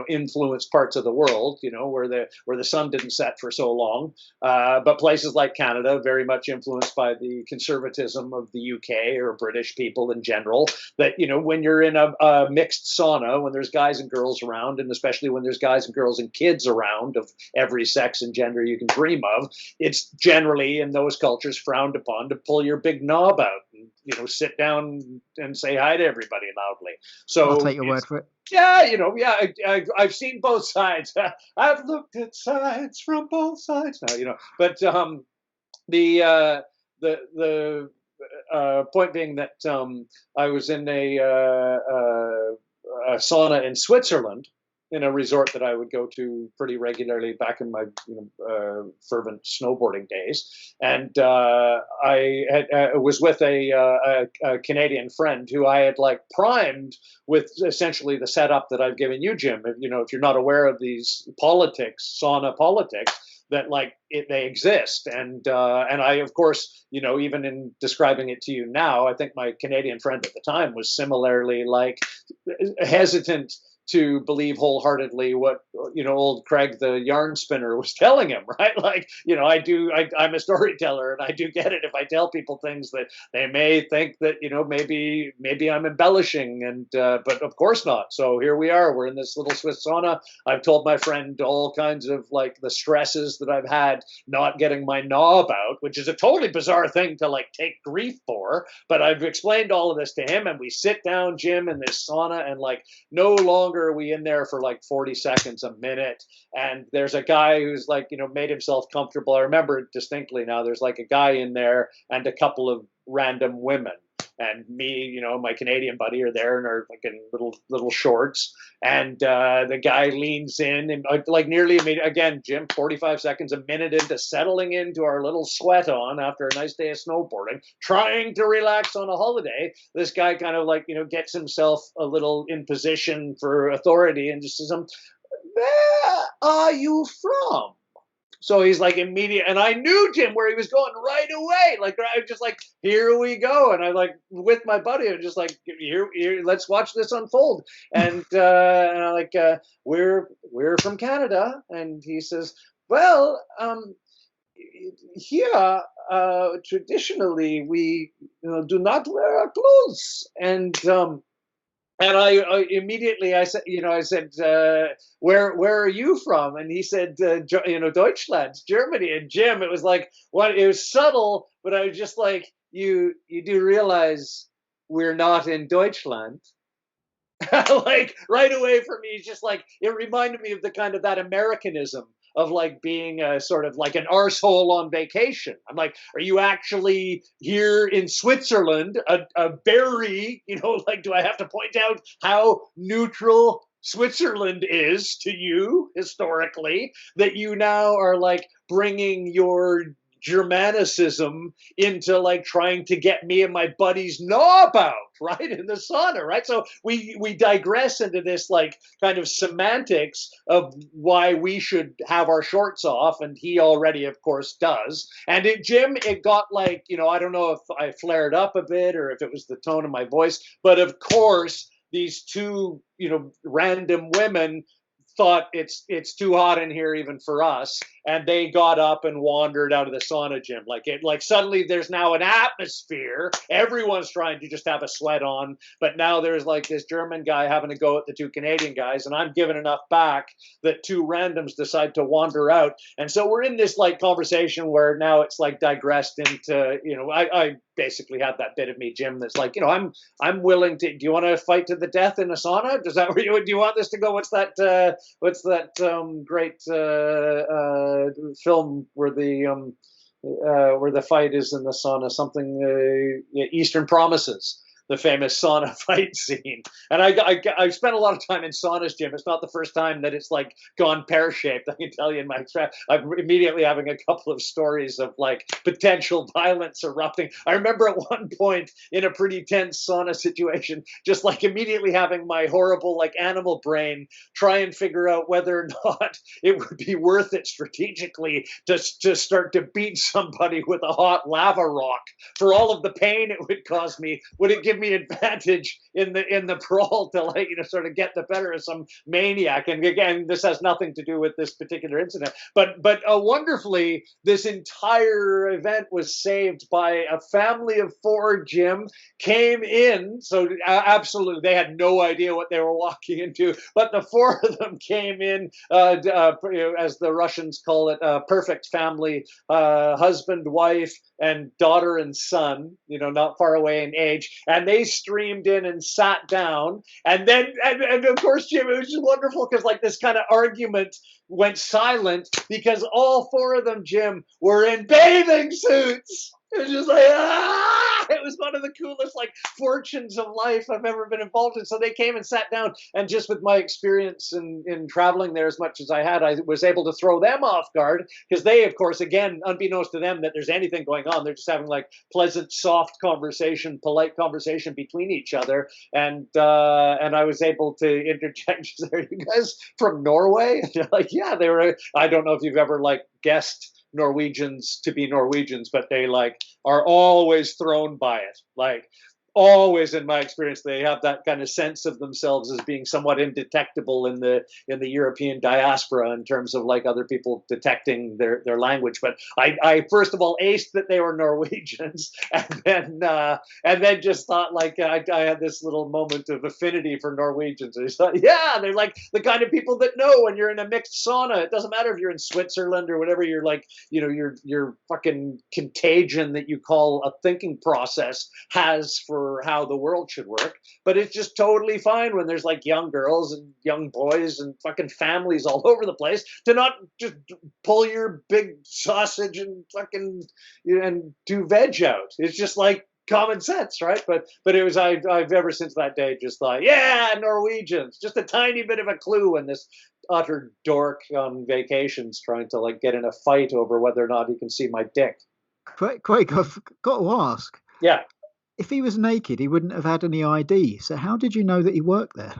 influenced parts of the world, where the sun didn't set for so long, but places like Canada, very much influenced by the conservatism of the UK or British people in general. That when you're in a mixed sauna, when there's guys and girls around, and especially when there's guys and girls and kids around of every sex and gender you can dream of, it's generally in those cultures frowned upon to pull your big knob out and sit down and say hi to everybody loudly. So I'll take your word for it. yeah, I've seen both sides. I've looked at sides from both sides now, but the point being that I was in a sauna in Switzerland, in a resort that I would go to pretty regularly back in my fervent snowboarding days, and was with a Canadian friend who I had like primed with essentially the setup that I've given you, Jim. If you're not aware of these politics, sauna politics, that like they exist, and I, of course, even in describing it to you now, I think my Canadian friend at the time was similarly like hesitant to believe wholeheartedly what old Craig the yarn spinner was telling him, right? Like, I'm a storyteller, and I do get it if I tell people things that they may think that maybe I'm embellishing, and but of course not. So here we are, we're in this little Swiss sauna. I've told my friend all kinds of like the stresses that I've had not getting my knob out, which is a totally bizarre thing to like take grief for, but I've explained all of this to him, and we sit down, Jim, in this sauna, and like no longer are we in there for like 40 seconds, a minute, and there's a guy who's like made himself comfortable. I remember it distinctly now. There's like a guy in there and a couple of random women, and me, my Canadian buddy, are there in our fucking little shorts, and the guy leans in, and like nearly again, Jim, 45 seconds, a minute into settling into our little sweat on after a nice day of snowboarding, trying to relax on a holiday. This guy kind of like gets himself a little in position for authority and just says, "Where are you from?" So he's like immediate, and I knew, Jim, where he was going right away. Like, I was just like, here we go, and I like with my buddy, I'm just like, here, let's watch this unfold. And I like, we're from Canada, and he says, well, here traditionally we do not wear our clothes, and And I immediately I said, where are you from? And he said, Deutschland, Germany. And Jim, it was like, what? It was subtle, but I was just like, you do realize we're not in Deutschland. Like right away for me, it's just like it reminded me of the kind of that Americanism of like being a sort of like an arsehole on vacation. I'm like, are you actually here in Switzerland, a berry? Like, do I have to point out how neutral Switzerland is to you historically, that you now are like bringing your Germanicism into like trying to get me and my buddies knob out, right, in the sauna, right? So we digress into this like kind of semantics of why we should have our shorts off, and he already, of course, does. And Jim, it got like, I don't know if I flared up a bit or if it was the tone of my voice, but of course these two, random women thought it's too hot in here even for us, and they got up and wandered out of the sauna, Jim. Like suddenly there's now an atmosphere. Everyone's trying to just have a sweat on, but now there's like this German guy having to go at the two Canadian guys, and I'm giving enough back that two randoms decide to wander out. And so we're in this like conversation where now it's like digressed into, I basically had that bit of me, Jim, that's like, I'm willing to. Do you want to fight to the death in a sauna? Does that? Do you want this to go? What's that great film where the fight is in the sauna? Something Eastern Promises. The famous sauna fight scene. And I spent a lot of time in saunas, Jim. It's not the first time that it's like gone pear-shaped. I can tell you in my I'm immediately having a couple of stories of like potential violence erupting. I remember at one point in a pretty tense sauna situation, just like immediately having my horrible like animal brain try and figure out whether or not it would be worth it strategically to start to beat somebody with a hot lava rock for all of the pain it would cause me. Would it give me advantage in the brawl to like sort of get the better of some maniac? And again, this has nothing to do with this particular incident, but wonderfully this entire event was saved by a family of four. Jim came in, so absolutely they had no idea what they were walking into, but the four of them came in as the Russians call it, perfect family, husband, wife, and daughter and son, not far away in age. And they streamed in and sat down. And then, and of course, Jim, it was just wonderful because like this kind of argument went silent because all four of them, Jim, were in bathing suits. It was just like, it was one of the coolest like fortunes of life I've ever been involved in. So they came and sat down, and just with my experience in traveling there as much as I had, I was able to throw them off guard because they, of course, again, unbeknownst to them that there's anything going on, they're just having like pleasant, soft conversation, polite conversation between each other. And I was able to interject, are you guys from Norway? And they're like, yeah, they were. I don't know if you've ever like guessed Norwegians to be Norwegians, but they like are always thrown by it. Like always, in my experience, they have that kind of sense of themselves as being somewhat indetectable in the European diaspora in terms of like other people detecting their language. But I first of all aced that they were Norwegians, and then just thought like I had this little moment of affinity for Norwegians. I thought, yeah, they're like the kind of people that know when you're in a mixed sauna. It doesn't matter if you're in Switzerland or whatever. You're like, your fucking contagion that you call a thinking process has for how the world should work. But it's just totally fine when there's like young girls and young boys and fucking families all over the place to not just pull your big sausage and fucking and do veg out. It's just like common sense, right? But it was I've ever since that day just thought, yeah, Norwegians, just a tiny bit of a clue when this utter dork on vacations trying to like get in a fight over whether or not he can see my dick. Craig, I've got to ask. Yeah. If he was naked, he wouldn't have had any ID. So how did you know that he worked there?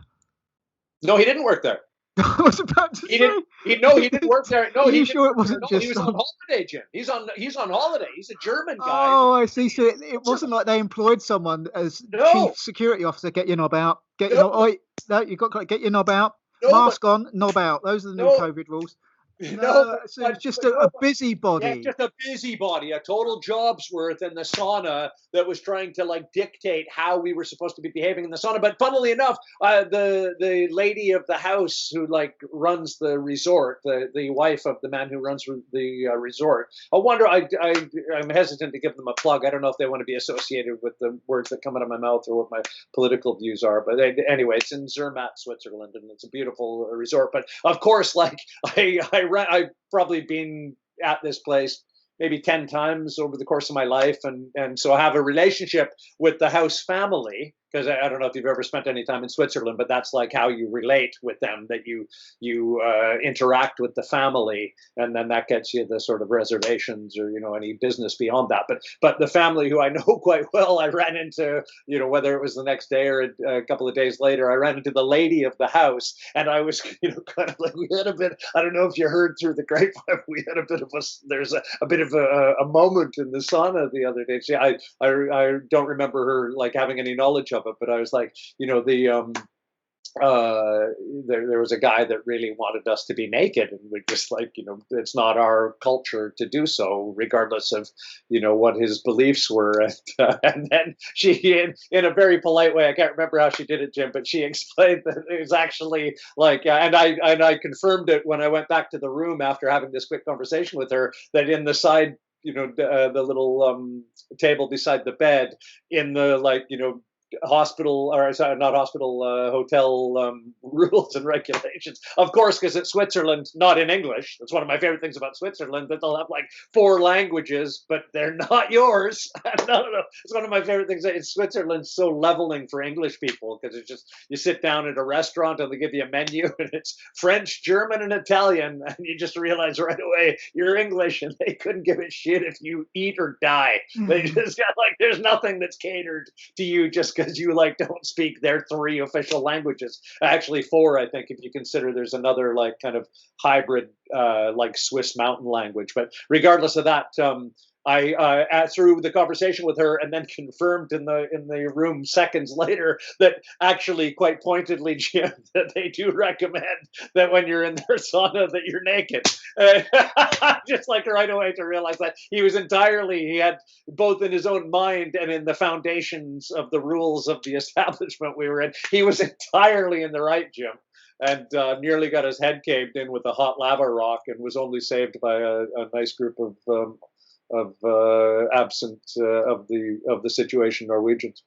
No, he didn't work there. I was about to say. He didn't work there. No, Are you sure it wasn't just? He was on holiday, Jim. He's on holiday. He's a German guy. Oh, I see. So it wasn't like they employed someone as chief security officer. Get your knob out. Get your knob. No, you got to get your knob out. Mask on, knob out. Those are the new COVID rules. No, No, so but it's just but a no, yeah, busybody. just a busybody, a total job's worth in the sauna that was trying to like dictate how we were supposed to be behaving in the sauna. But funnily enough, the lady of the house who like runs the resort, the wife of the man who runs the resort. I wonder. I'm hesitant to give them a plug. I don't know if they want to be associated with the words that come out of my mouth or what my political views are. But anyway, it's in Zermatt, Switzerland, and it's a beautiful resort. But of course, like I've probably been at this place maybe 10 times over the course of my life, and so I have a relationship with the house family, because I don't know if you've ever spent any time in Switzerland, but that's like how you relate with them, that you interact with the family, and then that gets you the sort of reservations or any business beyond that. But the family who I know quite well, I ran into, whether it was the next day or a couple of days later, I ran into the lady of the house, and I was kind of like, we had a bit, I don't know if you heard through the grapevine, we had a bit of there's a bit of a moment in the sauna the other day. I don't remember her like having any knowledge of it, but I was like, there was a guy that really wanted us to be naked, and we just like, it's not our culture to do so, regardless of, what his beliefs were. And then she, in a very polite way, I can't remember how she did it, Jim, but she explained that it was actually like, and I confirmed it when I went back to the room after having this quick conversation with her, that in the side, the little table beside the bed, in the like, hospital, or sorry, not hospital, hotel rules and regulations, of course, because it's Switzerland, not in English. That's one of my favorite things about Switzerland, that they'll have like 4 languages, but they're not yours. No, it's one of my favorite things. It's Switzerland's so leveling for English people, because it's just, you sit down at a restaurant and they give you a menu and it's French, German, and Italian, and you just realize right away you're English, and they couldn't give a shit if you eat or die. They just got like, there's nothing that's catered to you just because you like don't speak their 3 official languages. Actually 4, I think, if you consider there's another like kind of hybrid like Swiss mountain language. But regardless of that, I through the conversation with her, and then confirmed in the room seconds later that actually, quite pointedly, Jim, that they do recommend that when you're in their sauna that you're naked. Just like right away to realize that he had both in his own mind and in the foundations of the rules of the establishment we were in, he was entirely in the right, Jim. And nearly got his head caved in with a hot lava rock, and was only saved by a nice group of absent of the situation Norwegians.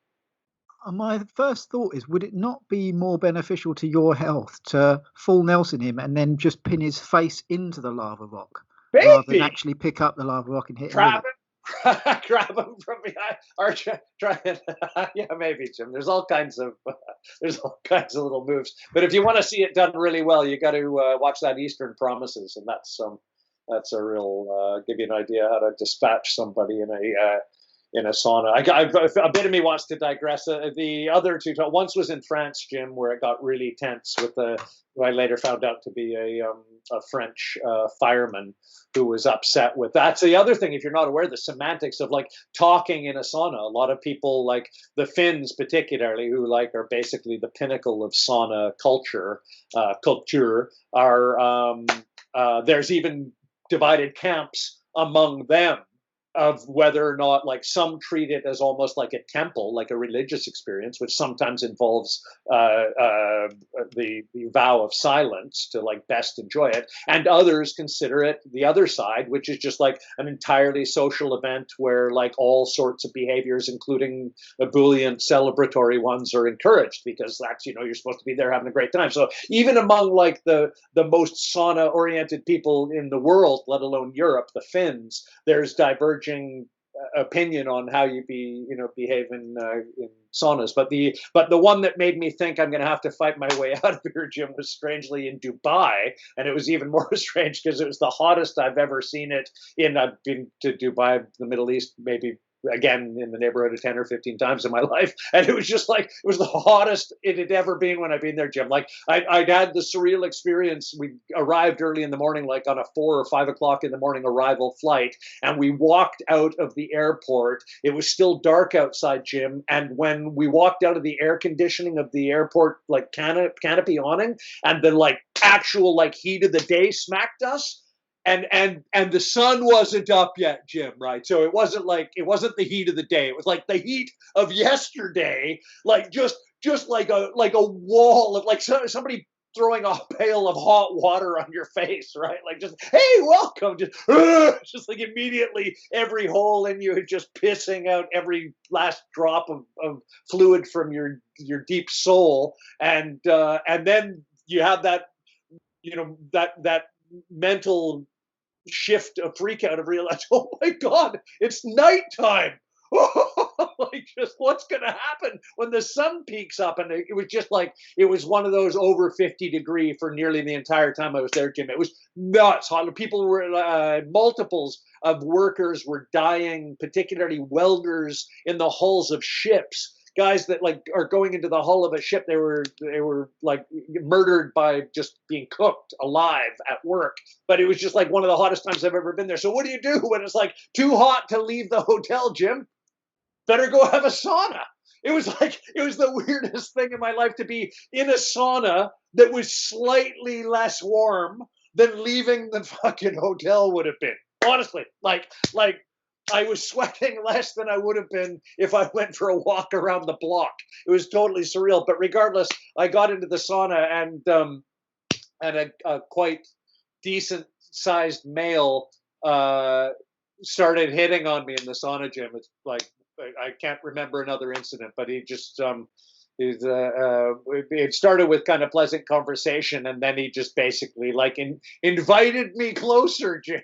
My first thought is, would it not be more beneficial to your health to full Nelson him and then just pin his face into the lava rock, rather than Maybe actually pick up the lava rock and hit him with grab it? him, grab him from behind, or try and yeah, maybe, Jim. There's all kinds of little moves. But if you want to see it done really well, you got to watch that Eastern Promises, and that's a real give you an idea how to dispatch somebody in a sauna. A bit of me wants to digress. The other two, once was in France, Jim, where it got really tense with who I later found out to be a French fireman who was upset with. That's the other thing, if you're not aware, the semantics of like talking in a sauna. A lot of people, like the Finns particularly, who like are basically the pinnacle of sauna culture, are there's even divided camps among them of whether or not, like, some treat it as almost like a temple, like a religious experience, which sometimes involves the vow of silence to like best enjoy it, and others consider it the other side, which is just like an entirely social event where like all sorts of behaviors, including ebullient celebratory ones, are encouraged, because that's, you're supposed to be there having a great time. So even among like the most sauna oriented people in the world, let alone Europe, the Finns, there's diverging opinion on how you behave in saunas. But the one that made me think I'm going to have to fight my way out of here, Jim, was strangely in Dubai, and it was even more strange because it was the hottest I've ever seen it in. I've been to Dubai, the Middle East, maybe again in the neighborhood of 10 or 15 times in my life, and it was just like it was the hottest it had ever been when I've been there, Jim. Like I'd had the surreal experience. We arrived early in the morning, like on a 4 or 5 o'clock in the morning arrival flight, and we walked out of the airport. It was still dark outside, Jim, and when we walked out of the air conditioning of the airport like canopy awning, and the like actual like heat of the day smacked us, and the sun wasn't up yet, Jim, right? So it wasn't the heat of the day. It was like the heat of yesterday, like just like a wall of like somebody throwing a pail of hot water on your face, right? Like just, hey, welcome, just like immediately every hole in you just pissing out every last drop of fluid from your deep soul, and then you have that, that mental shift of freak out of realize, oh my God, it's nighttime. Like, just what's going to happen when the sun peaks up? And it was just like, it was one of those over 50 degree for nearly the entire time I was there, Jim. It was nuts hot. People were, multiples of workers were dying, particularly welders in the hulls of ships. Guys that like are going into the hull of a ship, they were like murdered by just being cooked alive at work. But it was just like one of the hottest times I've ever been there. So what do you do when it's like too hot to leave the hotel, Jim? Better go have a sauna. It was the weirdest thing in my life to be in a sauna that was slightly less warm than leaving the fucking hotel would have been. Honestly, like I was sweating less than I would have been if I went for a walk around the block. It was totally surreal. But regardless, I got into the sauna, and a quite decent sized male started hitting on me in the sauna, Jim. It's like I can't remember another incident, but he just it started with kind of pleasant conversation, and then he just basically like invited me closer, Jim,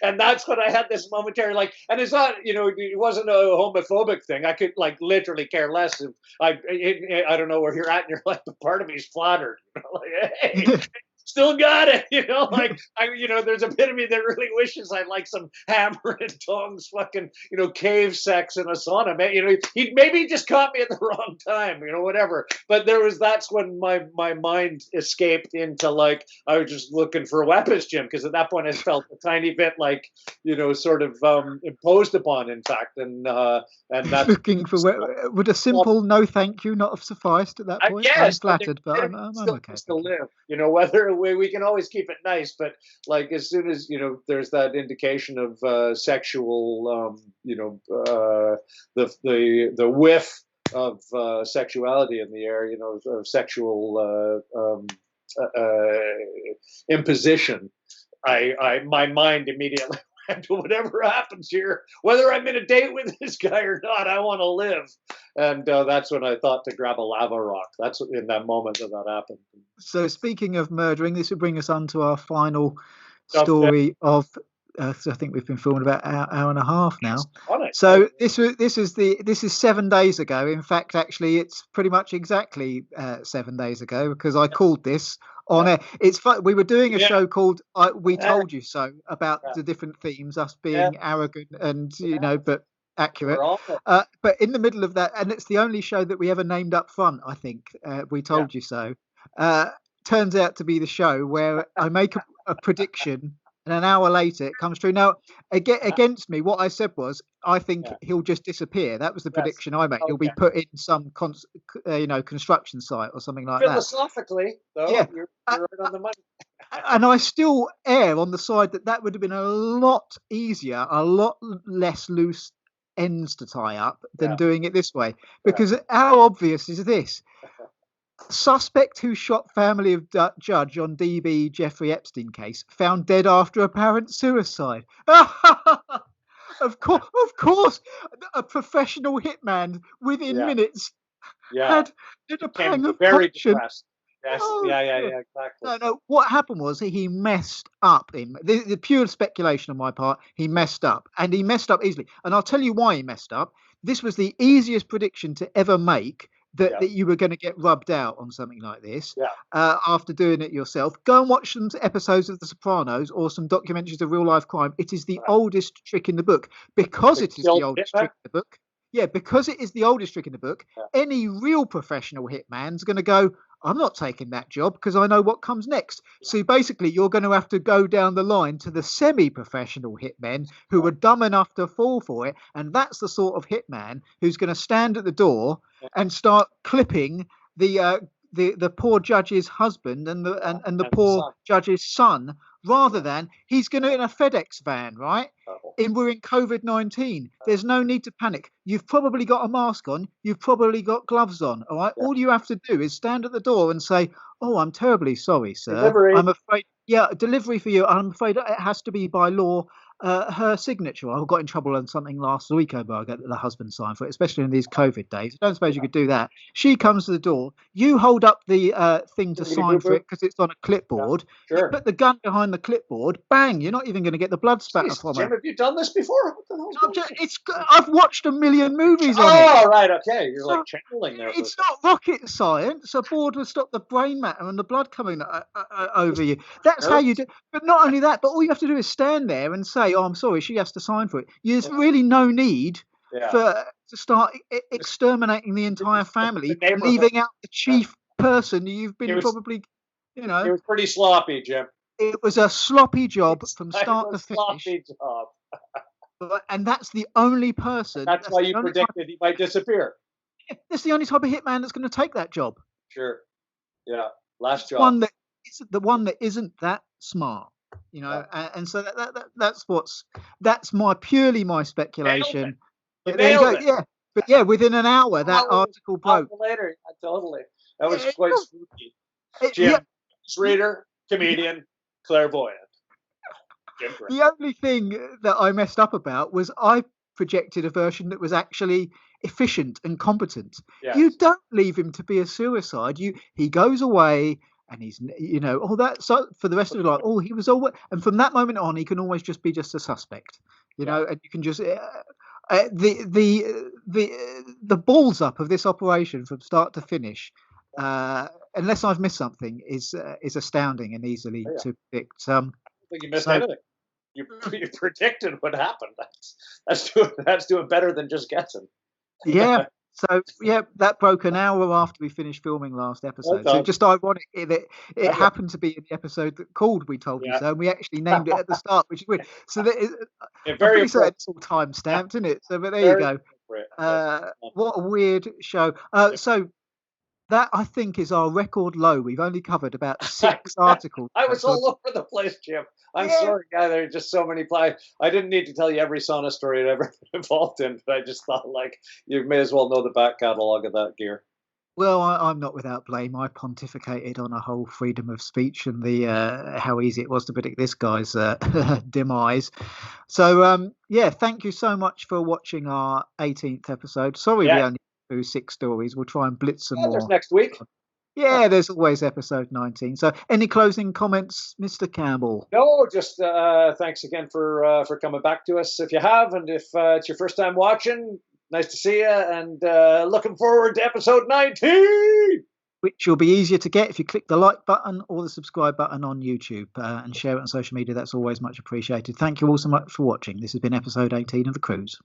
and that's when I had this momentary like, and it's not, it wasn't a homophobic thing. I could like literally care less if I don't know where you're at in your life, but part of me is flattered, like, hey. Still got it, like there's a bit of me that really wishes I'd like some hammer and tongs fucking, cave sex in a sauna. He maybe just caught me at the wrong time, whatever. But that's when my mind escaped into like, I was just looking for weapons, Jim, because at that point I felt a tiny bit like, sort of imposed upon, in fact. And that's looking for would a simple no thank you not have sufficed at that point? I'm flattered, but I'm okay. Still live, whether we can always keep it nice, but like as soon as there's that indication of sexual, the whiff of sexuality in the air, of sexual imposition, my mind immediately to whatever happens here, whether I'm in a date with this guy or not, I want to live. And that's when I thought to grab a lava rock. That's in that moment that happened. So speaking of murdering, this will bring us on to our final story of, so I think we've been filming about an hour and a half now. So this is 7 days ago. In fact, actually, it's pretty much exactly 7 days ago, because I called this on air. It's fun. We were doing a show called "We Told You So" about the different themes, us being arrogant and but accurate. But in the middle of that, and it's the only show that we ever named up front, I think. "We Told You So" turns out to be the show where I make a prediction, and an hour later it comes true. Now, against me, what I said was, I think he'll just disappear. That was the prediction I made. He'll be put in some construction site or something like that. Philosophically, though, you're right on the money. And I still err on the side that would have been a lot easier, a lot less loose ends to tie up than doing it this way. Because how obvious is this? Suspect who shot family of judge on DB Jeffrey Epstein case found dead after apparent suicide. Of course, a professional hitman within minutes had a pang of conscience. Yes. Exactly. No. What happened was he messed up. The pure speculation on my part. He messed up, and he messed up easily. And I'll tell you why he messed up. This was the easiest prediction to ever make that you were going to get rubbed out on something like this Yeah. after doing it yourself. Go and watch some episodes of The Sopranos or some documentaries of real life crime. It is the oldest trick in the book. Because it is the oldest trick in the book. Yeah, because it is the oldest trick in the book, any real professional hitman's going to go, I'm not taking that job because I know what comes next. So basically, you're going to have to go down the line to the semi-professional hitmen who are dumb enough to fall for it. And that's the sort of hitman who's going to stand at the door and start clipping the poor judge's husband and the poor judge's son, rather than he's going to in a FedEx van, right? We're in COVID-19. There's no need to panic. You've probably got a mask on. You've probably got gloves on. All right. All you have to do is stand at the door and say, "Oh, I'm terribly sorry, sir. Delivery. I'm afraid. Yeah, delivery for you. I'm afraid it has to be by law. Her signature. I got in trouble on something last week over. I got the husband signed for it, especially in these COVID days. I don't suppose you could do that. She comes to the door. You hold up the thing to sign for it because it's on a clipboard. You put the gun behind the clipboard. Bang! You're not even going to get the blood spatter from Jim, it. have you done this before? What the hell's I've watched a million movies on it. Oh, right, okay. You're like channeling there. It's not rocket science. A board will stop the brain matter and the blood coming over you. That's how you do. But not only that, but all you have to do is stand there and say, "Oh, I'm sorry, she has to sign for it." There's really no need to start exterminating the entire family, leaving out the chief person you've been probably, It was pretty sloppy, Jim. It was a sloppy job from start to finish. Sloppy job. And that's the only person. That's why you predicted he might disappear. That's the only type of hitman that's going to take that job. Sure. Yeah. Last job. The one that isn't that smart. And so that's purely my speculation. But there you go. Yeah, but within an hour that article broke. Later, totally. That was quite spooky. Jim, reader, comedian, clairvoyant. The only thing that I messed up about was I projected a version that was actually efficient and competent. Yes. You don't leave him to be a suicide. He goes away. And he's, so for the rest of his life, he was always, and from that moment on, he can always just be a suspect, and you can just, the balls up of this operation from start to finish, unless I've missed something, is astounding and easily to predict. I don't think you missed anything. You predicted what happened. That's doing better than just guessing. Yeah. So, that broke an hour after we finished filming last episode. So just ironic that it happened to be in the episode that called We Told You So, and we actually named it at the start, which is weird. So that is, I'm pretty certain it's all time-stamped, isn't it? So, but there you go. What a weird show. So that, I think, is our record low. We've only covered about 6 articles. I was all over the place, Jim. I'm sorry, guy. There are just so many. I didn't need to tell you every sauna story I'd ever been involved in, but I just thought, you may as well know the back catalogue of that gear. Well, I'm not without blame. I pontificated on a whole freedom of speech and the how easy it was to predict this guy's demise. So, thank you so much for watching our 18th episode. Sorry we only do 6 stories. We'll try and blitz some more. There's next week. Yeah, there's always episode 19. So any closing comments, Mr. Campbell? No, just thanks again for coming back to us if you have. And if it's your first time watching, nice to see you. And looking forward to episode 19. Which will be easier to get if you click the like button or the subscribe button on YouTube and share it on social media. That's always much appreciated. Thank you all so much for watching. This has been episode 18 of The Cruise.